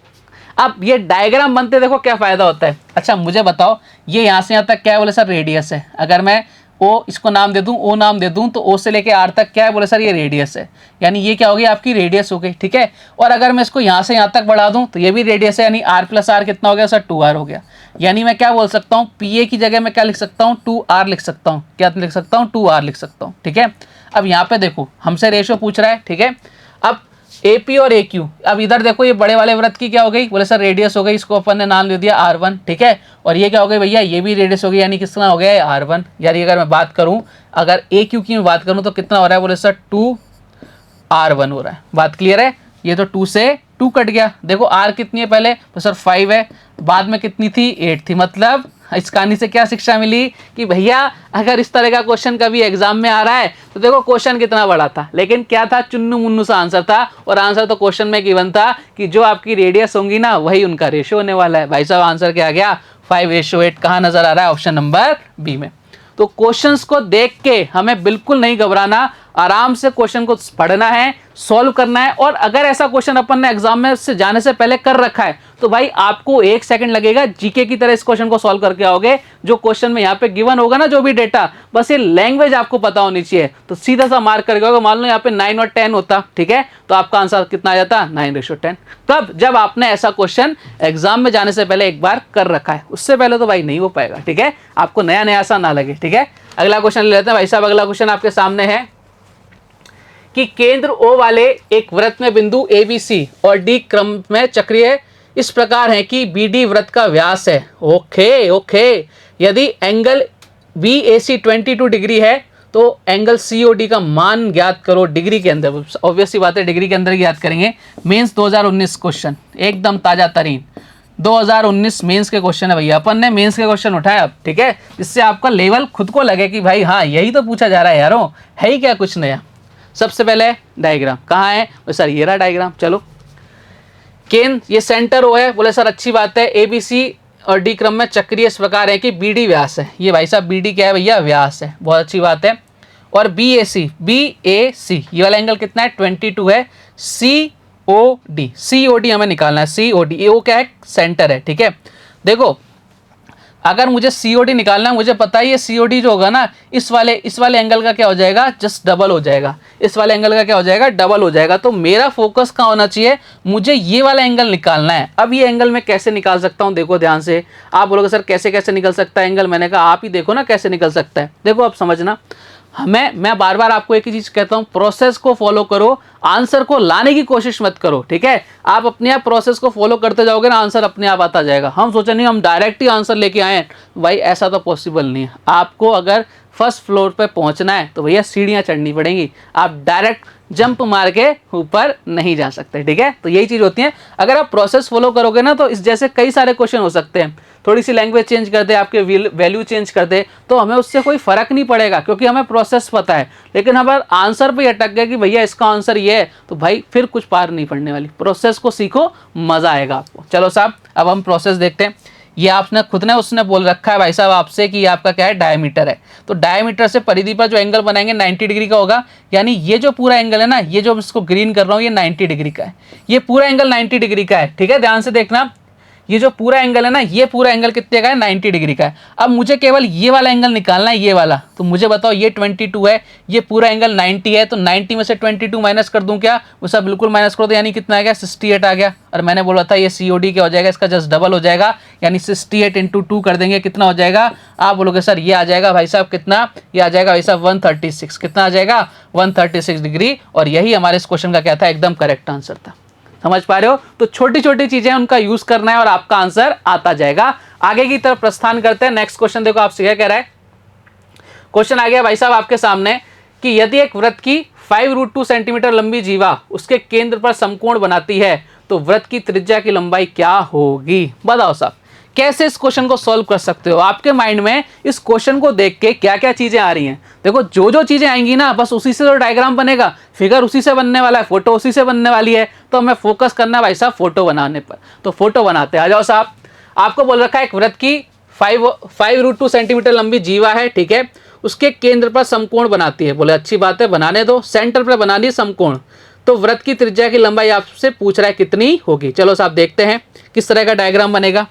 अब ये डायग्राम बनते देखो क्या फायदा होता है। अच्छा मुझे बताओ, ये यहाँ से यहाँ तक क्या है, बोले सर रेडियस है। अगर मैं O इसको नाम दे दूं, O नाम दे दूं, तो O से लेके R तक क्या है, बोले सर ये रेडियस है, यानी ये क्या हो गई आपकी रेडियस हो गई। ठीक है, और अगर मैं इसको यहाँ से यहाँ तक बढ़ा दूं तो ये भी रेडियस है, यानी R प्लस R कितना हो गया सर 2R हो गया। यानी मैं क्या बोल सकता हूँ, PA की जगह मैं क्या लिख सकता हूँ, 2R लिख सकता हूँ। क्या लिख सकता हूँ, 2R लिख सकता हूँ। ठीक है, अब यहाँ पे देखो हमसे रेशो पूछ रहा है। ठीक है, अब AP और AQ, अब इधर देखो ये बड़े वाले वृत्त की क्या हो गई, बोले सर रेडियस हो गई, इसको अपन ने नाम दे दिया R1। ठीक है, और ये क्या हो गई भैया, ये भी रेडियस हो गई, यानी कितना हो गया R1। यानी अगर मैं बात करूं, अगर AQ की मैं बात करूं तो कितना हो रहा है, बोले सर 2R1 हो रहा है। बात क्लियर है, ये तो 2 से 2 कट गया। देखो R कितनी है पहले, तो सर 5 है, बाद में कितनी थी 8 थी, मतलब इस कहानी से क्या शिक्षा मिली कि भैया अगर इस तरह का क्वेश्चन कभी एग्जाम में आ रहा है तो देखो क्वेश्चन कितना बड़ा था, लेकिन क्या था, चुन्नू मुन्नू सा आंसर था। और आंसर तो क्वेश्चन में गिवन था कि जो आपकी रेडियस होंगी ना वही उनका रेशियो होने वाला है। भाई साहब आंसर क्या आ गया, 5:8 कहाँ नजर आ रहा है, ऑप्शन नंबर बी में। तो क्वेश्चंस को देख के हमें बिल्कुल नहीं घबराना, आराम से क्वेश्चन को पढ़ना है, सॉल्व करना है। और अगर ऐसा क्वेश्चन अपन ने एग्जाम में से जाने से पहले कर रखा है तो भाई आपको 1 सेकंड लगेगा, जीके की तरह इस क्वेश्चन को सॉल्व करके आओगे। जो क्वेश्चन में यहाँ पे गिवन होगा ना, जो भी डेटा, बस ये लैंग्वेज आपको पता होनी चाहिए, तो सीधा सा मार्क करके आओगे। मान लो यहाँ पे 9 और 10 होता, ठीक है, तो आपका आंसर कितना आ जाता, 9:10। कब, जब आपने ऐसा क्वेश्चन एग्जाम में जाने से पहले एक बार कर रखा है, उससे पहले तो भाई नहीं हो पाएगा, ठीक है, आपको नया नया सा ना लगे, ठीक है। अगला क्वेश्चन ले लेते हैं भाई साहब। अगला क्वेश्चन आपके सामने है कि केंद्र O वाले एक वृत्त में बिंदु ABC और D क्रम में चक्रीय इस प्रकार है कि BD वृत्त का व्यास है। ओके, यदि एंगल BAC 22 डिग्री है तो एंगल COD का मान ज्ञात करो डिग्री के अंदर। ऑब्वियस सी बात है, डिग्री के अंदर ज्ञात करेंगे। मेंस 2019 क्वेश्चन, एकदम ताजा तरीन 2019 मेंस के क्वेश्चन है भैया, अपन ने मेंस के क्वेश्चन उठाया अब, ठीक है, जिससे आपका लेवल खुद को लगे कि भाई हाँ यही तो पूछा जा रहा है यारो, है ही क्या कुछ नया। सबसे पहले डायग्राम कहाँ है सर, ये रहा डायग्राम। चलो, ये सेंटर O है, बोले सर अच्छी बात है, ABC और D क्रम में चक्रीय इस प्रकार है कि BD व्यास है। ये भाई साहब BD क्या है भैया, व्यास है, बहुत अच्छी बात है। और BAC ये वाला एंगल कितना है, 22 है। COD हमें निकालना है, COD, वो क्या है, सेंटर है, ठीक है। देखो अगर मुझे COD निकालना है, मुझे पता है ये COD जो होगा ना, इस वाले एंगल का क्या हो जाएगा, जस्ट डबल हो जाएगा। इस वाले एंगल का क्या हो जाएगा, डबल हो जाएगा। तो मेरा फोकस कहाँ होना चाहिए, मुझे ये वाला एंगल निकालना है। अब ये एंगल मैं कैसे निकाल सकता हूँ, देखो ध्यान से। आप बोलोगे सर कैसे कैसे निकल सकता है एंगल, मैंने कहा आप ही देखो ना कैसे निकल सकता है। देखो अब समझना, मैं बार बार आपको एक ही चीज कहता हूं, प्रोसेस को फॉलो करो, आंसर को लाने की कोशिश मत करो, ठीक है। आप अपने आप प्रोसेस को फॉलो करते जाओगे ना, आंसर अपने आप आता जाएगा। हम सोचे नहीं हम डायरेक्ट ही आंसर लेके आए, भाई ऐसा तो पॉसिबल नहीं है। आपको अगर फर्स्ट फ्लोर पे पहुंचना है तो भैया सीढ़ियां चढ़नी पड़ेंगी, आप डायरेक्ट जंप मार के ऊपर नहीं जा सकते, ठीक है। तो यही चीज होती है, अगर आप प्रोसेस फॉलो करोगे ना तो इस जैसे कई सारे क्वेश्चन हो सकते हैं। थोड़ी सी लैंग्वेज चेंज कर दे, आपके वैल्यू चेंज कर दे, तो हमें उससे कोई फर्क नहीं पड़ेगा, क्योंकि हमें प्रोसेस पता है। लेकिन अगर आंसर पे अटक गया कि भैया इसका आंसर ये है, तो भाई फिर कुछ पार नहीं पड़ने वाली। प्रोसेस को सीखो, मजा आएगा आपको। चलो साहब, अब हम प्रोसेस देखते हैं। ये आपने खुद ने उसने बोल रखा है भाई साहब आपसे कि आपका क्या है, डायमीटर है। तो डायमीटर से परिधि पर जो एंगल बनाएंगे 90 डिग्री का होगा। यानी ये जो पूरा एंगल है ना, ये जो इसको ग्रीन कर रहा हूँ, ये 90 डिग्री का है। ये पूरा एंगल 90 डिग्री का है, ठीक है, ध्यान से देखना। ये जो पूरा एंगल है ना, ये पूरा एंगल कितने का है, 90 डिग्री का है। अब मुझे केवल ये वाला एंगल निकालना है, ये वाला। तो मुझे बताओ, ये 22 है, ये पूरा एंगल 90 है, तो 90 में से 22 माइनस कर दूं क्या, वो सब बिल्कुल माइनस कर दो, यानी कितना आ गया, 68 आ गया। और मैंने बोला था ये COD क्या हो जाएगा, इसका जस्ट डबल हो जाएगा, यानी 68 × 2 कर देंगे, कितना हो जाएगा। आप बोलोगे सर ये आ जाएगा भाई साहब कितना, ये आ जाएगा भाई साहब 136। कितना आ जाएगा, 136 डिग्री। और यही हमारे इस क्वेश्चन का क्या था, एकदम करेक्ट आंसर था। समझ पा रहे हो। तो छोटी छोटी चीजें उनका यूज करना है और आपका आंसर आता जाएगा। आगे की तरफ प्रस्थान करते हैं। नेक्स्ट क्वेश्चन देखो आपसे क्या कह रहा है। क्वेश्चन आ गया भाई साहब आपके सामने कि यदि एक वृत्त की 5√2 सेंटीमीटर लंबी जीवा उसके केंद्र पर समकोण बनाती है तो वृत्त की त्रिज्या की लंबाई क्या होगी। बताओ साहब कैसे इस क्वेश्चन को सॉल्व कर सकते हो। आपके माइंड में इस क्वेश्चन को देख के क्या क्या चीजें आ रही हैं। देखो जो जो चीजें आएंगी ना, बस उसी से तो डायग्राम बनेगा, फिगर उसी से बनने वाला है, फोटो उसी से बनने वाली है। तो हमें फोकस करना है भाई साहब फोटो बनाने पर। तो फोटो बनाते हैं। आ जाओ साहब। आपको बोल रखा है एक वृत्त की 5√2 सेंटीमीटर लंबी जीवा है, ठीक है, उसके केंद्र पर समकोण बनाती है। बोले अच्छी बात है, बनाने दो, सेंटर पर बना दी समकोण। तो वृत्त की त्रिज्या की लंबाई आपसे पूछ रहा है कितनी होगी। चलो साहब देखते हैं किस तरह का डायग्राम बनेगा।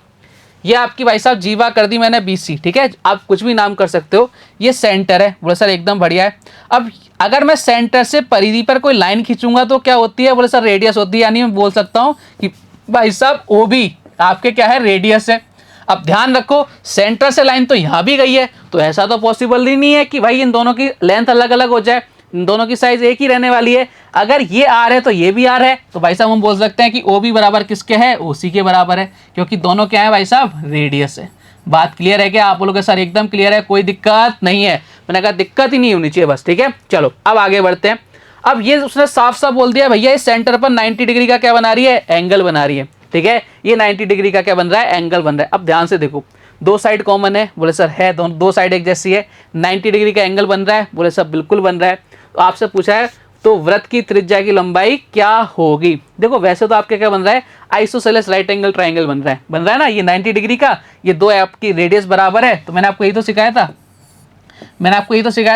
ये आपकी भाई साहब जीवा कर दी मैंने BC, ठीक है, आप कुछ भी नाम कर सकते हो। ये सेंटर है। बोले सर एकदम बढ़िया है। अब अगर मैं सेंटर से परिधि पर कोई लाइन खींचूंगा तो क्या होती है। बोले सर रेडियस होती है। यानी मैं बोल सकता हूँ कि भाई साहब OB आपके क्या है, रेडियस है। अब ध्यान रखो सेंटर से लाइन तो यहाँ भी गई है, तो ऐसा तो पॉसिबल ही नहीं है कि भाई इन दोनों की लेंथ अलग अलग हो जाए। इन दोनों की साइज एक ही रहने वाली है। अगर ये R है तो ये भी R है। तो भाई साहब हम बोल सकते हैं कि OB बराबर किसके है, OC के बराबर है, क्योंकि दोनों क्या है भाई साहब, रेडियस है। बात क्लियर है क्या। आप बोलोगे सर एकदम क्लियर है, कोई दिक्कत नहीं है। मैंने कहा दिक्कत ही नहीं होनी चाहिए बस, ठीक है। चलो अब आगे बढ़ते हैं। अब ये उसने साफ साफ बोल दिया भैया इस सेंटर पर 90 डिग्री का क्या बना रही है, एंगल बना रही है, ठीक है। ये 90 डिग्री का क्या बन रहा है, एंगल बन रहा है। अब ध्यान से देखो, दो साइड कॉमन है, बोले सर है, दोनों दो साइड एक जैसी है। 90 डिग्री का एंगल बन रहा है, बोले सर बिल्कुल बन रहा है। तो आपसे पूछा है तो वृत्त की त्रिज्या की लंबाई क्या होगी। देखो वैसे तो आपके क्या बन रहा है, आइसोसेलेस राइट एंगल ट्राइंगल बन रहा है ना, ये 90 डिग्री का, ये दो आपकी रेडियस बराबर है। तो मैंने आपको यही तो सिखाया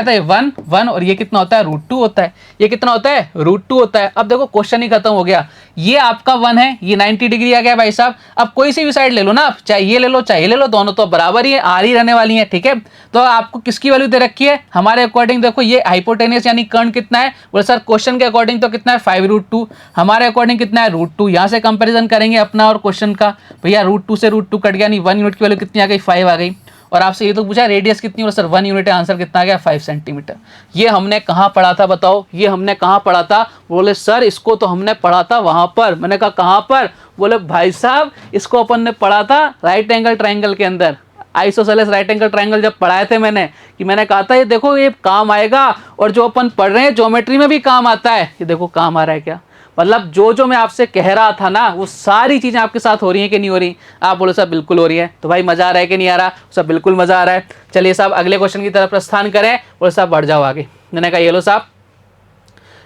था, ये 1 1 और ये कितना होता है, √2 होता है। ये कितना होता है, √2 होता है। अब देखो क्वेश्चन ही खत्म हो गया, ये आपका 1 है, ये 90 डिग्री आ गया भाई साहब। अब कोई सी भी साइड ले लो ना आप, चाहे ये ले लो चाहे ये ले लो, दोनों तो बराबर ही है, आर ही रहने वाली है, ठीक है। तो आपको किसकी वैल्यू दे रखी है, हमारे अकॉर्डिंग देखो ये हाइपोटेनियस यानी कर्ण कितना है, बोले सर क्वेश्चन के अकॉर्डिंग तो कितना है 5√2, हमारे अकॉर्डिंग कितना है √2। यहाँ से कंपेरिजन करेंगे अपना और क्वेश्चन का, भैया √2 से √2 कट गया, नहीं 1 यूनिट की वैल्यू कितनी आ गई, 5 आ गई। और आपसे ये तो पूछा रेडियस कितनी, और सर 1 यूनिट है, आंसर कितना आ गया 5 सेंटीमीटर। ये हमने कहाँ पढ़ा था बताओ, ये हमने कहाँ पढ़ा था, बोले सर इसको तो हमने पढ़ा था वहां पर। मैंने कहा कहाँ पर, बोले भाई साहब इसको अपन ने पढ़ा था राइट एंगल ट्राइंगल के अंदर, आइसोसेलेस राइट एंगल ट्राइंगल जब पढ़ाए थे मैंने, कि मैंने कहा था ये देखो ये काम आएगा, और जो अपन पढ़ रहे हैं ज्योमेट्री में भी काम आता है, ये देखो काम आ रहा है क्या। मतलब जो जो मैं आपसे कह रहा था ना वो सारी चीजें आपके साथ हो रही हैं कि नहीं हो रही। आप बोलो साहब बिल्कुल हो रही है। तो भाई मजा आ रहा है कि नहीं आ रहा, सब बिल्कुल मजा आ रहा है। चलिए साहब अगले क्वेश्चन की तरफ प्रस्थान करें। बोलो साहब बढ़ जाओ आगे। मैंने कहा ये लो साहब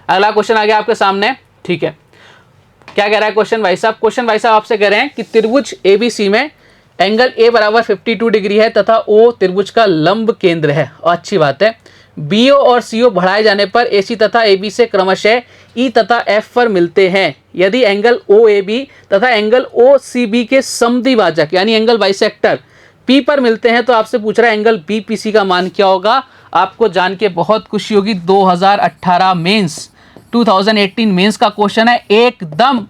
अगला क्वेश्चन आ गया आपके सामने, ठीक है। क्या कह रहा है क्वेश्चन भाई साहब, क्वेश्चन भाई साहब आपसे कह रहे हैं कि त्रिभुज ABC में एंगल A बराबर 52 डिग्री है तथा O त्रिभुज का लंब केंद्र है। और अच्छी बात है, BO और CO बढ़ाए जाने पर AC तथा AB से क्रमशः E तथा F पर मिलते हैं। यदि एंगल OAB तथा एंगल OCB के समद्विभाजक यानी एंगल बाइसेक्टर P पर मिलते हैं, तो आपसे पूछ रहा है एंगल BPC का मान क्या होगा। आपको जान के बहुत खुशी होगी, 2018 मेंस 2018 मेंस का क्वेश्चन है, एकदम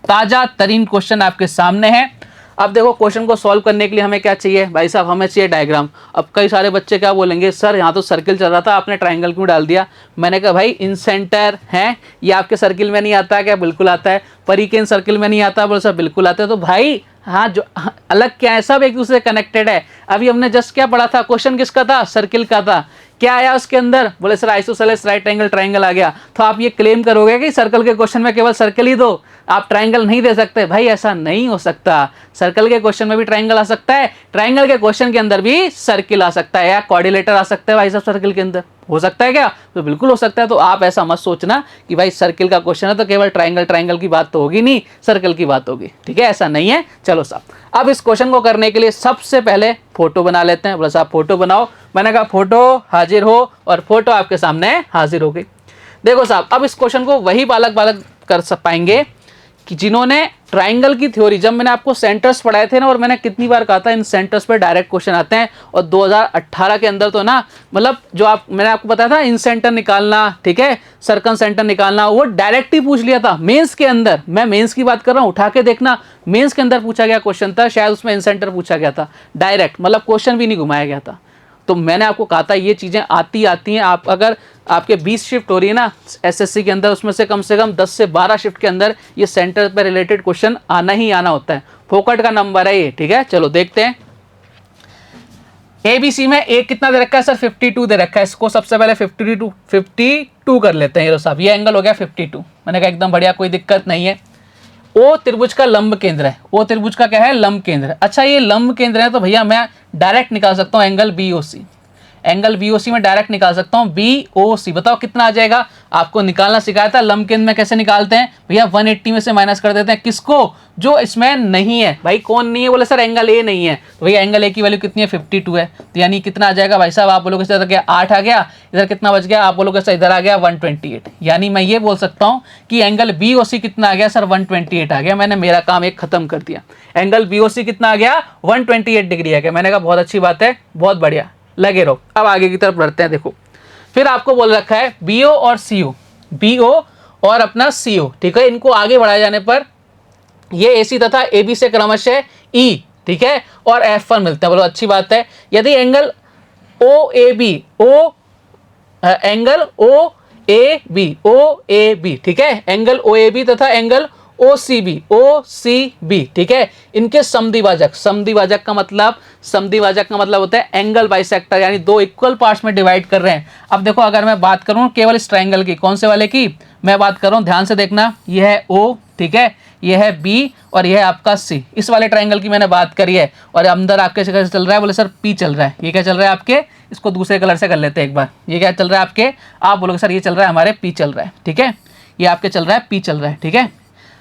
ताजा तरीन क्वेश्चन आपके सामने है। अब देखो क्वेश्चन को सॉल्व करने के लिए हमें क्या चाहिए भाई साहब, हमें चाहिए डायग्राम। अब कई सारे बच्चे क्या बोलेंगे, सर यहाँ तो सर्किल चल रहा था आपने ट्रायंगल क्यों डाल दिया। मैंने कहा भाई इन सेंटर है, ये आपके सर्किल में नहीं आता है क्या, बिल्कुल आता है। परिकेंद्र सर्किल में नहीं आता, बोले सर बिल्कुल आता है। तो भाई हाँ जो अलग क्या है, सब एक दूसरे से कनेक्टेड है। अभी हमने जस्ट क्या पढ़ा था, क्वेश्चन किसका था, सर्किल का था। क्या आया उसके अंदर, बोले sir isosceles right angle triangle आ गया। तो आप ये क्लेम करोगे कि सर्कल के क्वेश्चन में केवल सर्कल ही दो, आप ट्रायंगल नहीं दे सकते। भाई ऐसा नहीं हो सकता, सर्कल के क्वेश्चन में भी ट्रायंगल आ सकता है, ट्रायंगल के क्वेश्चन के अंदर भी सर्किल आ सकता है, या क्वाड्रिलेटर आ सकता है भाई साहब सर्किल के अंदर। हो सकता है क्या, तो बिल्कुल हो सकता है। तो आप ऐसा मत सोचना कि भाई सर्किल का क्वेश्चन है तो केवल ट्रायंगल की बात तो होगी नहीं, सर्कल की बात होगी, ठीक है, ऐसा नहीं है। चलो साहब अब इस क्वेश्चन को करने के लिए सबसे पहले फोटो बना लेते हैं। बोला साहब फोटो बनाओ। मैंने कहा फोटो हाजिर हो, और फोटो आपके सामने हाजिर हो गई। देखो साहब अब इस क्वेश्चन को वही बालक कर पाएंगे कि जिन्होंने ट्रायंगल की थ्योरी, जब मैंने आपको सेंटर्स पढ़ाए थे ना, और मैंने कितनी बार कहा था इन सेंटर्स पर डायरेक्ट क्वेश्चन आते हैं। और 2018 के अंदर तो ना, मतलब जो मैंने आपको बताया था इन सेंटर निकालना, ठीक है, सर्कम सेंटर निकालना, वो डायरेक्ट ही पूछ लिया था मेंस के अंदर। मैं मेंस की बात कर रहा हूँ, उठा के देखना, मेंस के अंदर पूछा गया क्वेश्चन था, शायद उसमें इन सेंटर पूछा गया था डायरेक्ट, मतलब क्वेश्चन भी नहीं घुमाया गया था। तो मैंने आपको कहा था ये चीज़ें आती हैं। आप अगर आपके 20 शिफ्ट हो रही है ना एसएससी के अंदर, उसमें से कम 10 से 12 शिफ्ट के अंदर ये सेंटर पर रिलेटेड क्वेश्चन आना ही आना होता है। फोकट का नंबर है ये, ठीक है। चलो देखते हैं ABC में एक कितना दे रखा है सर, 52 दे रखा है। इसको सबसे पहले 52 कर लेते हैं। ये साहब ये एंगल हो गया 52। मैंने कहा एकदम बढ़िया, कोई दिक्कत नहीं है। ओ त्रिभुज का लंब केंद्र है, ओ त्रिभुज का क्या है, लंब केंद्र। अच्छा ये लंब केंद्र है तो भैया मैं डायरेक्ट निकाल सकता हूँ एंगल BOC। एंगल BOC में डायरेक्ट निकाल सकता हूँ BOC। बताओ कितना आ जाएगा, आपको निकालना सिखाया था लंब केंद्र में कैसे निकालते हैं भैया। 180 में से माइनस कर देते हैं, किसको, जो इसमें नहीं है। भाई कौन नहीं है, बोले सर एंगल A नहीं है। तो भैया एंगल A की वैल्यू कितनी है, 52 है। तो यानी कितना आ जाएगा भाई साहब, आप बोलोगे सर क्या 8 आ गया, इधर कितना बच गया, आप बोलोगे सर इधर आ गया 128। यानी मैं ये बोल सकता हूँ कि एंगल BOC कितना आ गया सर, 128 आ गया। मैंने मेरा काम एक खत्म कर दिया। एंगल BOC कितना आ गया, 128 डिग्री आ गया। मैंने कहा बहुत अच्छी बात है, बहुत बढ़िया, लगे रहो। अब आगे की तरफ बढ़ते हैं। देखो फिर आपको बोल रखा है BO और CO, BO और अपना CO, ठीक है, इनको आगे बढ़ाए जाने पर ये AC तथा AB से क्रमशः E, ठीक है, और F पर मिलते हैं। बोलो अच्छी बात है। यदि एंगल OAB, ठीक है, एंगल OAB तथा एंगल OCB, ठीक है, इनके समद्विभाजक का मतलब होता है एंगल बाइसेक्टर, यानी दो इक्वल पार्ट्स में डिवाइड कर रहे हैं। अब देखो अगर मैं बात करूं केवल इस ट्रायंगल की, कौन से वाले की मैं बात कर रहा हूं, ध्यान से देखना, ये है O, ठीक है, ये है बी और ये है आपका सी। इस वाले ट्रायंगल की मैंने बात करी है। और अंदर आपके कैसे चल रहा है, बोले सर पी चल रहा है। ये क्या चल रहा है आपके, इसको दूसरे कलर से कर लेते हैं एक बार। ये क्या चल रहा है आपके, आप बोलोगे सर ये चल रहा है हमारे पी चल रहा है, ठीक है, ये आपके चल रहा है पी चल रहा है, ठीक है।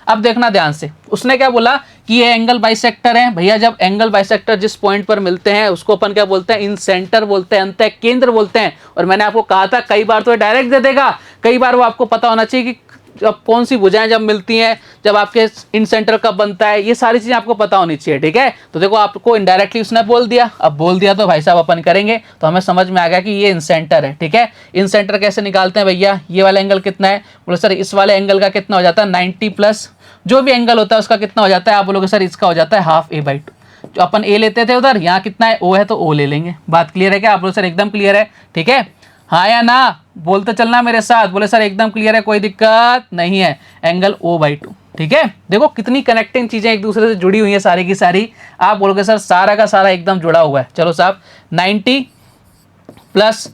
अब देखना ध्यान से, उसने क्या बोला कि ये एंगल बाइसेक्टर है। भैया जब एंगल बाइसेक्टर जिस पॉइंट पर मिलते हैं उसको अपन क्या बोलते हैं, इन सेंटर बोलते हैं, अंतः केंद्र बोलते हैं। और मैंने आपको कहा था कई बार तो डायरेक्ट दे देगा, कई बार वो आपको पता होना चाहिए कि जब कौन सी भुजाएं जब मिलती हैं, जब आपके इन सेंटर कब बनता है, ये सारी चीजें आपको पता होनी चाहिए, ठीक है। तो देखो आपको इनडायरेक्टली उसने बोल दिया, अब बोल दिया तो भाई साहब अपन करेंगे, तो हमें समझ में आ गया कि ये इन सेंटर है, ठीक है। इन सेंटर कैसे निकालते हैं भैया, ये वाला एंगल कितना है, बोले सर इस वाले एंगल का कितना हो जाता है 90 प्लस जो भी एंगल होता है उसका कितना हो जाता है, आप बोलोगे सर इसका हो जाता है हाफ a/2। जो अपन a लेते थे उधर, यहाँ कितना है o है तो o ले लेंगे। बात क्लियर है क्या, आप बोलो सर एकदम क्लियर है, ठीक है, हाँ या ना बोलते चलना मेरे साथ। बोले सर एकदम क्लियर है, कोई दिक्कत नहीं है, एंगल o/2, ठीक है। देखो कितनी कनेक्टिंग चीजें एक दूसरे से जुड़ी हुई है सारी की सारी। आप बोलोगे सर सारा का सारा एकदम जुड़ा हुआ है। चलो साहब 90 प्लस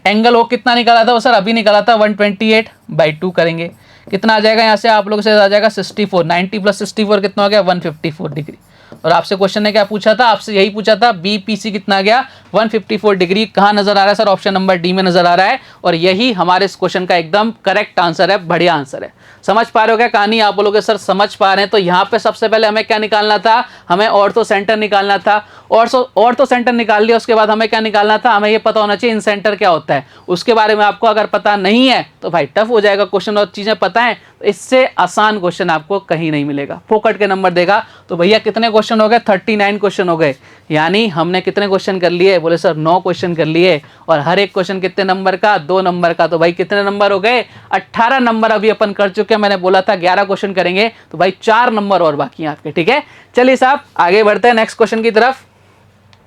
एंगल ओ कितना निकाला था वो सर अभी निकाला था 128/2 करेंगे, कितना आ जाएगा यहाँ से आप लोगों से आ जाएगा 64। 90 प्लस 64 कितना हो गया 154 डिग्री। और आपसे क्वेश्चन ने क्या पूछा था, आपसे यही पूछा था बीपीसी कितना आ गया 154 डिग्री। कहाँ नजर आ रहा है सर, ऑप्शन नंबर डी में नजर आ रहा है। और यही हमारे इस क्वेश्चन का एकदम करेक्ट आंसर है, बढ़िया आंसर है। समझ पा रहे हो क्या कहानी, आप बोलोगे सर समझ पा रहे हैं। तो यहाँ पे सबसे पहले हमें क्या निकालना था, हमें ऑर्थो सेंटर निकालना था। ऑर्थो सेंटर निकाल लिया, उसके बाद हमें क्या निकालना था, हमें ये पता होना चाहिए इन सेंटर क्या होता है। उसके बारे में आपको अगर पता नहीं है तो भाई टफ हो जाएगा क्वेश्चन, और चीजें पता है तो इससे आसान क्वेश्चन आपको कहीं नहीं मिलेगा, फोकट के नंबर देगा। तो भैया कितने क्वेश्चन हो गए, 39 क्वेश्चन हो गए। यानी हमने कितने क्वेश्चन कर लिए, बोले सर 9 क्वेश्चन कर लिए। और हर एक क्वेश्चन कितने नंबर का, 2 नंबर का। तो भाई कितने नंबर हो गए, 18 नंबर अभी अपन कर चुके हैं। मैंने बोला था 11 क्वेश्चन करेंगे, तो भाई 4 नंबर और बाकी हैं आपके, ठीक है। चलिए साहब आगे बढ़ते हैं नेक्स्ट क्वेश्चन की तरफ।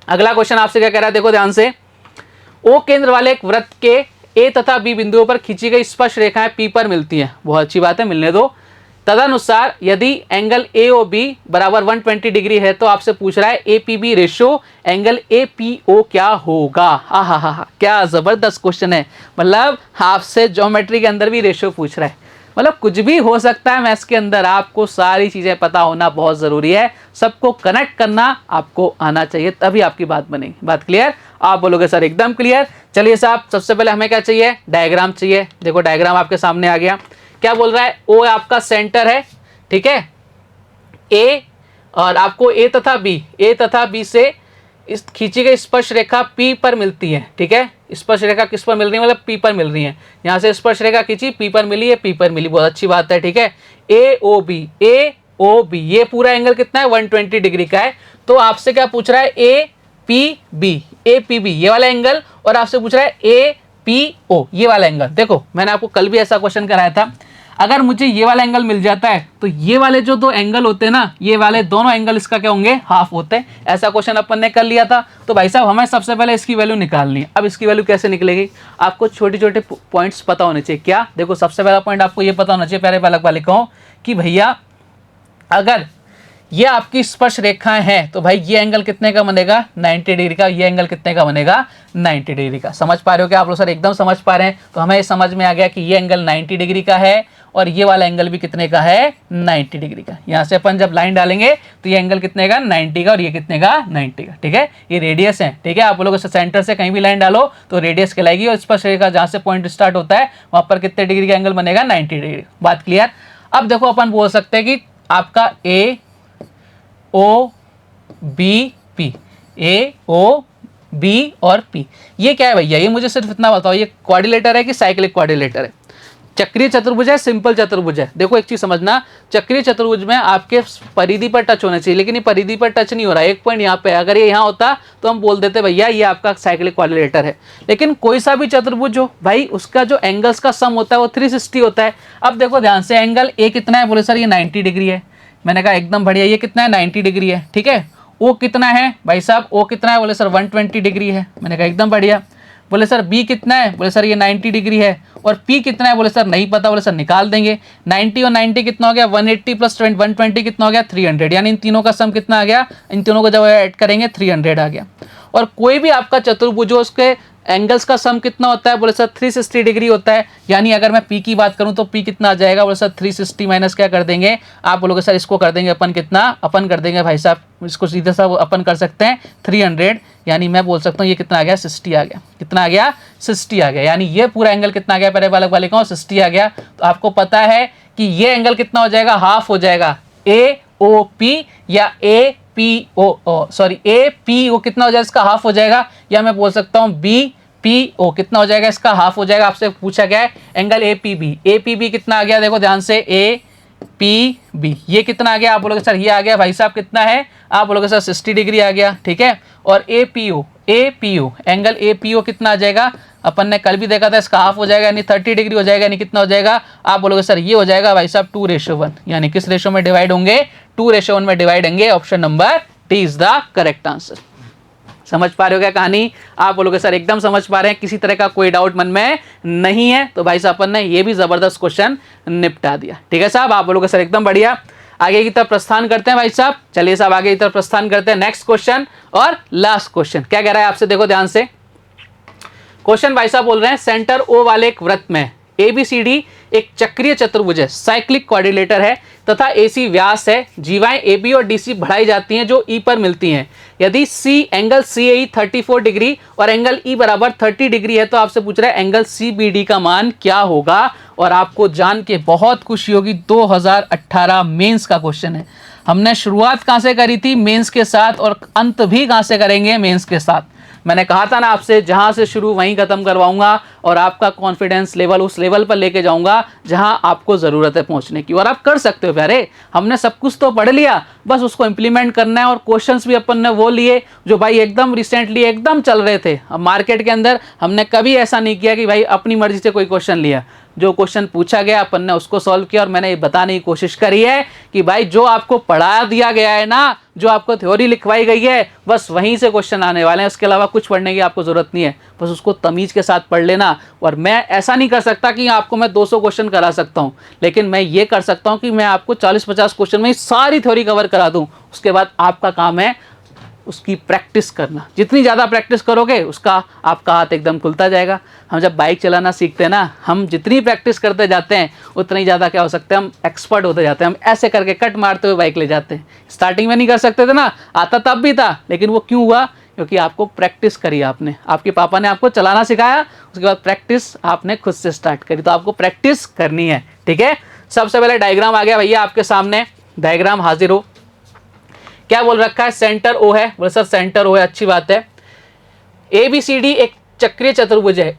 अगला क्वेश्चन आपसे क्या कह रहा है, देखो ध्यान से। ओ केंद्र वाले एक वृत्त के ए तथा बी बिंदुओं पर खींची गई स्पर्श रेखाएं पी पर मिलती हैं। बहुत अच्छी बात है, मिलने दो। तदनुसार यदि एंगल ए ओ बी बराबर 120 डिग्री है तो आपसे पूछ रहा है A P B ratio angle A P O क्या होगा। हा, क्या जबरदस्त क्वेश्चन है। मतलब आपसे ज्योमेट्री के अंदर भी रेशो पूछ रहा है, मतलब कुछ भी हो सकता है मैथ्स के अंदर। आपको सारी चीजें पता होना बहुत जरूरी है, सबको कनेक्ट करना आपको आना चाहिए, तभी आपकी बात बनेगी। बात क्लियर, आप बोलोगे सर एकदम क्लियर। चलिए साहब सबसे पहले हमें क्या चाहिए, डायग्राम चाहिए। देखो डायग्राम आपके सामने आ गया। क्या बोल रहा है, ओ आपका सेंटर है, ठीक है, ए, और आपको ए तथा बी से इस खींची गई स्पर्श रेखा पी पर मिलती है, ठीक है। स्पर्श रेखा किस पर मिल रही है, मतलब पी पर मिल रही है। यहाँ से स्पर्श रेखा खींची, पी पर मिली है, पी पर मिली, बहुत अच्छी बात है, ठीक है। ए ओ बी ये पूरा एंगल कितना है 120 डिग्री का है। तो आपसे क्या पूछ रहा है, ए पी बी ये वाला एंगल, और आपसे पूछ रहा है ए पी ओ ये वाला एंगल। देखो मैंने आपको कल भी ऐसा क्वेश्चन कराया था, अगर मुझे ये वाला एंगल मिल जाता है तो ये वाले जो 2 एंगल होते हैं ना, ये वाले दोनों एंगल इसका क्या होंगे, हाफ होते हैं। ऐसा क्वेश्चन अपन ने कर लिया था। तो भाई साहब हमें सबसे पहले इसकी वैल्यू निकालनी है। अब इसकी वैल्यू कैसे निकलेगी, आपको छोटे छोटे पॉइंट्स पता होने चाहिए। क्या, देखो सबसे पहला पॉइंट आपको ये पता होना चाहिए प्यारे बालक बालिकाओं कि भैया अगर ये आपकी स्पर्श रेखाएं हैं तो भाई ये एंगल कितने का बनेगा 90 डिग्री का, ये एंगल कितने का बनेगा 90 डिग्री का। समझ पा रहे हो क्या आप लोग, सर एकदम समझ पा रहे हैं। तो हमें समझ में आ गया कि ये एंगल 90 डिग्री का है और ये वाला एंगल भी कितने का है 90 डिग्री का। यहाँ से अपन जब लाइन डालेंगे तो ये एंगल कितने का 90 का और ये कितने का 90 का, ठीक है। ये रेडियस है, ठीक है। आप लोगों से सेंटर से कहीं भी लाइन डालो तो रेडियस कहलाएगी, और स्पर्श रेखा जहाँ से पॉइंट स्टार्ट होता है वहाँ पर कितने डिग्री का एंगल बनेगा 90 डिग्री। बात क्लियर। अब देखो अपन बोल सकते हैं कि आपका ए ओ बी पी, ए ओ बी और पी, ये क्या है भैया, ये मुझे सिर्फ इतना बताओ, ये क्वाड्रिलेटर है कि साइक्लिक क्वाड्रिलेटर है, चक्रीय चतुर्भुज है, सिंपल चतुर्भुज है। देखो एक चीज समझना, चक्रीय चतुर्भुज में आपके परिधि पर टच होना चाहिए, लेकिन ये परिधि पर टच नहीं हो रहा है। एक पॉइंट यहाँ पे है, अगर ये यहाँ होता तो हम बोल देते भैया ये आपका साइक्लिक क्वाड्रिलेटर है। लेकिन कोई सा भी चतुर्भुज हो भाई, उसका जो एंगल्स का सम होता है वो 360 होता है। अब देखो ध्यान से, एंगल ए कितना है, बोले सर ये 90 डिग्री है। मैंने कहा एकदम बढ़िया, ये कितना है 90 डिग्री है, ठीक है। ओ कितना है भाई साहब, ओ कितना है, बोले सर 120 डिग्री है। मैंने कहा एकदम बढ़िया। बोले सर बी कितना है, बोले सर ये 90 डिग्री है। और पी कितना है, बोले सर नहीं पता, बोले सर निकाल देंगे। 90 और 90 कितना हो गया 180 प्लस 120 कितना हो गया 300, यानी इन तीनों का सम कितना आ गया, इन तीनों को जब ऐड करेंगे 300 आ गया। और कोई भी आपका चतुर्भुज हो उसके एंगल्स का सम कितना होता है, बोले सर 360 डिग्री होता है। यानी अगर मैं पी की बात करूं तो पी कितना आ जाएगा, बोले सर 360 माइनस क्या कर देंगे, आप बोलोगे सर इसको कर देंगे अपन कितना, अपन कर देंगे भाई साहब इसको सीधे सा अपन कर सकते हैं 300, यानी मैं बोल सकता हूँ ये कितना आ गया 60 आ गया, कितना आ गया 60 आ गया। यानी ये पूरा एंगल कितना आ गया प्यारे बालक बालिकाओं 60 आ गया। तो आपको पता है कि ये एंगल कितना हो जाएगा, हाफ हो जाएगा ए ओ पी या A P O sorry A P O कितना हो जाएगा, इसका हाफ हो जाएगा, या मैं बोल सकता हूँ बी पी ओ कितना हो जाएगा, इसका हाफ हो जाएगा। आपसे पूछा गया है एंगल ए पी बी कितना आ गया, देखो ध्यान से ए पी बी ये कितना आ गया, आप बोलोगे सर ये आ गया भाई साहब कितना है, आप बोलोगे सर 60 डिग्री आ गया, ठीक है। और A P O angle A P O कितना आ जाएगा, अपन ने कल भी देखा था इसका हाफ हो जाएगा यानी 30 डिग्री हो जाएगा, यानी कितना हो जाएगा, आप बोलोगे सर ये हो जाएगा भाई साहब 2:1, यानी किस रेशो में डिवाइड होंगे, 2:1 में डिवाइड होंगे। Option number D is the correct answer. समझ पा रहे हो क्या कहानी, आप बोलोगे सर एकदम समझ पा रहे हैं, किसी तरह का कोई डाउट मन में नहीं है, तो भाई साहब अपन ने ये भी जबरदस्त क्वेश्चन निपटा दिया, ठीक है साहब। आप बोलोगे सर एकदम बढ़िया। आगे की तरफ प्रस्थान करते हैं भाई साहब, चलिए साहब आगे की तरफ प्रस्थान करते हैं। नेक्स्ट क्वेश्चन और लास्ट क्वेश्चन क्या कह रहा है आपसे, देखो ध्यान से। क्वेश्चन भाई साहब बोल रहे हैं सेंटर ओ वाले एक वृत्त में ABCD एक चक्रीय चतुर्भुज है, साइक्लिक क्वाड्रिलेटर है तथा AC व्यास है, जीवाएं AB और DC बढ़ाई जाती हैं जो E पर मिलती हैं। यदि C एंगल CAE 34 डिग्री और एंगल E बराबर 30 डिग्री है तो आपसे पूछ रहा है एंगल CBD का मान क्या होगा। और आपको जान के बहुत खुशी होगी 2018 मेंस का क्वेश्चन है। हमने शुरुआत कहाँ से करी थी, मेंस के साथ, और अंत भी कहाँ से करेंगे, मेंस के साथ। मैंने कहा था ना आपसे जहां से शुरू वहीं खत्म करवाऊंगा और आपका कॉन्फिडेंस लेवल उस लेवल पर लेके जाऊंगा जहां आपको ज़रूरत है पहुंचने की, और आप कर सकते हो प्यारे। हमने सब कुछ तो पढ़ लिया, बस उसको इम्प्लीमेंट करना है। और क्वेश्चंस भी अपन ने वो लिए जो भाई एकदम रिसेंटली एकदम चल रहे थे। अब मार्केट के अंदर हमने कभी ऐसा नहीं किया कि भाई अपनी मर्जी से कोई क्वेश्चन लिया, जो क्वेश्चन पूछा गया अपन ने उसको सॉल्व किया। और मैंने ये बताने की कोशिश करी है कि भाई जो आपको पढ़ा दिया गया है ना, जो आपको थ्योरी लिखवाई गई है, बस वहीं से क्वेश्चन आने वाले हैं। उसके अलावा कुछ पढ़ने की आपको जरूरत नहीं है, बस उसको तमीज के साथ पढ़ लेना। और मैं ऐसा नहीं कर सकता कि आपको मैं 200 क्वेश्चन करा सकता हूं, लेकिन मैं ये कर सकता हूं कि मैं आपको 40-50 क्वेश्चन में सारी थ्योरी कवर करा दूं। उसके बाद आपका काम है उसकी प्रैक्टिस करना। जितनी ज़्यादा प्रैक्टिस करोगे उसका आपका हाथ एकदम खुलता जाएगा। हम जब बाइक चलाना सीखते हैं ना, हम जितनी प्रैक्टिस करते जाते हैं उतना ही ज़्यादा क्या हो सकता है, हम एक्सपर्ट होते जाते हैं। हम ऐसे करके कट मारते हुए बाइक ले जाते हैं। स्टार्टिंग में नहीं कर सकते थे ना, आता तब भी था, लेकिन वो क्यों हुआ, क्योंकि आपको प्रैक्टिस करी आपने, आपके पापा ने आपको चलाना सिखाया, उसके बाद प्रैक्टिस आपने खुद से स्टार्ट करी। तो आपको प्रैक्टिस करनी है, ठीक है। सबसे पहले डायग्राम आ गया भैया आपके सामने, डायग्राम हाजिर हो। क्या बोल रखा है, सेंटर ओ है, बोले सर सेंटर ओ है, अच्छी बात है। ABCD एक चक्रीय चतुर्भुज है,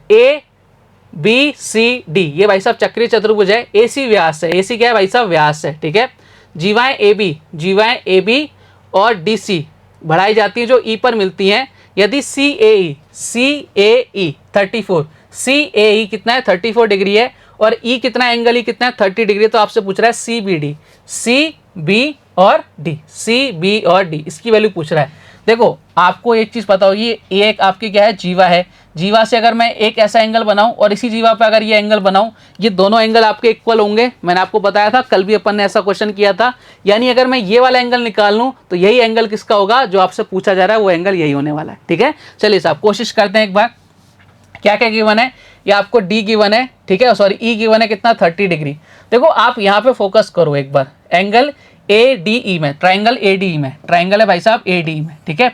ABCD ये भाई साहब चक्रीय चतुर्भुज है। AC व्यास है, AC क्या है भाई साहब, व्यास है, ठीक है। जीवाएं AB और DC बढ़ाई जाती हैं जो E पर मिलती हैं। यदि CAE 34, CAE कितना है 34 डिग्री है, और E कितना एंगल E कितना है 30 डिग्री। तो आपसे पूछ रहा है CBD, CB और D, CB और D इसकी वैल्यू पूछ रहा है। देखो आपको एक चीज़ पता होगी, ये एक आपकी क्या है, जीवा है। जीवा से अगर मैं एक ऐसा एंगल बनाऊं और इसी जीवा पे अगर ये एंगल बनाऊं, ये दोनों एंगल आपके इक्वल होंगे। मैंने आपको बताया था, कल भी अपन ने ऐसा क्वेश्चन किया था। यानी अगर मैं ये वाला एंगल निकाल लूं तो यही एंगल किसका होगा, जो आपसे पूछा जा रहा है वो एंगल यही होने वाला है, ठीक है। चलिए साहब कोशिश करते हैं एक बार। क्या क्या गिवन है, ये आपको D गिवन है, ठीक है, सॉरी E गिवन है कितना 30 डिग्री। देखो आप यहाँ पे फोकस करो एक बार, एंगल ADE में, ट्राइंगल ADE में, ट्राइंगल है भाई साहब ADE में, ठीक है,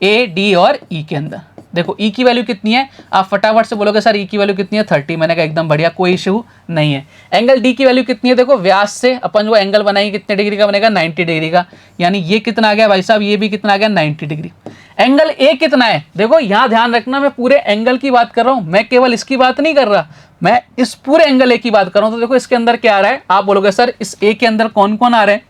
AD और E के अंदर। देखो E की वैल्यू कितनी है, आप फटाफट से बोलोगे सर E की वैल्यू कितनी है 30, मैंने कहा एकदम बढ़िया, कोई इशू नहीं है। एंगल D की वैल्यू कितनी है, देखो व्यास से अपन जो एंगल बनाएंगे कितने डिग्री का बनेगा, 90 डिग्री का। यानी ये कितना आ गया भाई साहब, ये भी कितना आ गया 90 डिग्री। एंगल A कितना है, देखो यहाँ ध्यान रखना, मैं पूरे एंगल की बात कर रहा हूँ, मैं केवल इसकी बात नहीं कर रहा, मैं इस पूरे एंगल A की बात कर रहा हूँ। तो देखो इसके अंदर क्या आ रहा है, आप बोलोगे सर इस A के अंदर कौन कौन आ रहे हैं,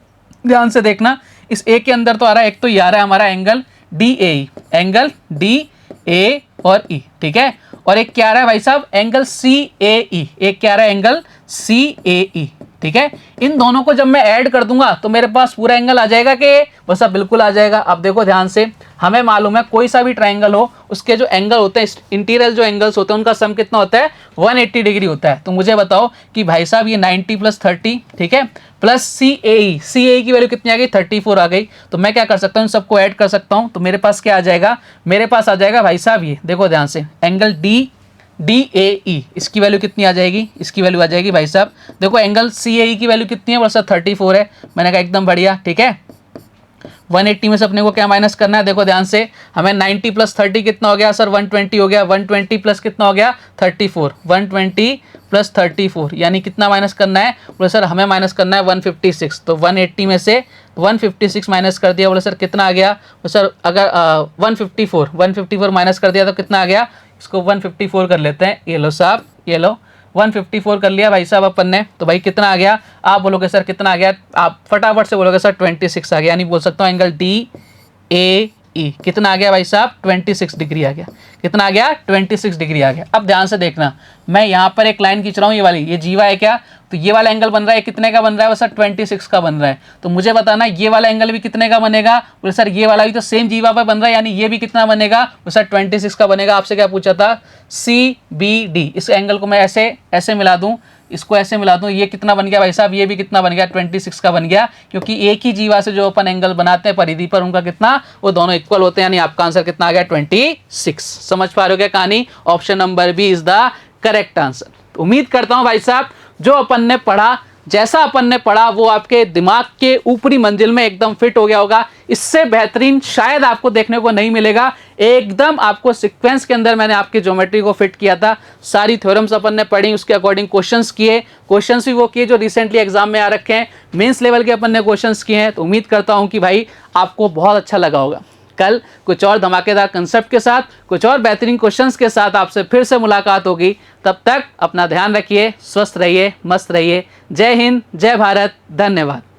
ध्यान से देखना। इस A के अंदर तो आ रहा है, एक तो ये आ रहा है हमारा एंगल DAE, एंगल DA और E, ठीक है। और एक क्या आ रहा है भाई साहब, एंगल CAE, एक क्या आ रहा है एंगल CAE, ठीक है। इन दोनों को जब मैं ऐड कर दूंगा तो मेरे पास पूरा एंगल आ जाएगा कि बस अब बिल्कुल आ जाएगा। अब देखो ध्यान से, हमें मालूम है कोई सा भी ट्राइंगल हो उसके जो एंगल होते हैं, इंटीरियर जो एंगल्स होते हैं उनका सम कितना होता है, 180 डिग्री होता है। तो मुझे बताओ कि भाई साहब ये 90 + 30, ठीक है, प्लस CAE की वैल्यू कितनी आ गई, 34 आ गई। तो मैं क्या कर सकता हूँ, इन सबको ऐड कर सकता हूँ। तो मेरे पास क्या आ जाएगा, मेरे पास आ जाएगा भाई साहब ये देखो ध्यान से, एंगल DAE, इसकी वैल्यू कितनी आ जाएगी, इसकी वैल्यू आ जाएगी भाई साहब, देखो एंगल CAE की वैल्यू कितनी है, बस 34 है। मैंने कहा एकदम बढ़िया, ठीक है। 180 में से अपने को क्या माइनस करना है, देखो ध्यान से, हमें 90 + 30 कितना हो गया सर, 120 हो गया। 120 प्लस कितना हो गया, 34। 120 + 34 यानी कितना माइनस करना है, बोले सर हमें माइनस करना है 156। तो 180 में से 156 माइनस कर दिया, बोले सर कितना आ गया, बोले सर अगर 154 माइनस कर दिया तो कितना आ गया, इसको 154 कर लेते हैं। ये लो साहब, ये लो 154 कर लिया भाई साहब अपन ने। तो भाई कितना आ गया, आप बोलोगे सर कितना आ गया, आप फटाफट से बोलोगे सर 26 आ गया। यानी बोल सकता हूँ एंगल DAE कितना आ गया भाई साहब, 26 डिग्री आ गया। कितना आ गया, 26 डिग्री आ गया। अब ध्यान से देखना, मैं यहाँ पर एक लाइन खींच रहा हूँ, ये वाली, ये जीवा है क्या, तो ये वाला एंगल बन रहा है, कितने का बन रहा है, वो सर 26 का बन रहा है। तो मुझे बताना ये वाला एंगल भी कितने का बनेगा, बोले सर ये वाला भी तो सेम जीवा पर बन रहा है, यानी ये भी कितना बनेगा, वो सर 26 का बनेगा। आपसे क्या पूछा था, CBD, इस एंगल को मैं ऐसे ऐसे मिला दूं, इसको ऐसे मिला दूं, ये कितना बन गया भाई साहब, ये भी कितना बन गया, 26 का बन गया। क्योंकि एक ही जीवा से जो अपन एंगल बनाते हैं परिधि पर, उनका कितना, वो दोनों इक्वल होते हैं। यानी आपका आंसर कितना आ गया, 26। समझ पा रहे हो क्या कहानी, option number B is the correct answer. उम्मीद करता हूं भाई साहब जो अपन ने पढ़ा, जैसा अपन ने पढ़ा, वो आपके दिमाग के ऊपरी मंजिल में एकदम फिट हो गया होगा। इससे बेहतरीन शायद आपको देखने को नहीं मिलेगा। एकदम आपको सीक्वेंस के अंदर मैंने आपकी ज्योमेट्री को फिट किया था, सारी थ्योरम्स अपन ने पढ़ी, उसके अकॉर्डिंग क्वेश्चंस किए, क्वेश्चंस भी वो किए जो रिसेंटली एग्जाम में आ रखे हैं, मेंस लेवल के अपन ने क्वेश्चंस किए हैं। तो उम्मीद करता हूं कि भाई आपको बहुत अच्छा लगा होगा। कल कुछ और धमाकेदार कंसेप्ट के साथ, कुछ और बेहतरीन क्वेश्चंस के साथ आपसे फिर से मुलाकात होगी। तब तक अपना ध्यान रखिए, स्वस्थ रहिए, मस्त रहिए। जय हिंद, जय भारत, धन्यवाद।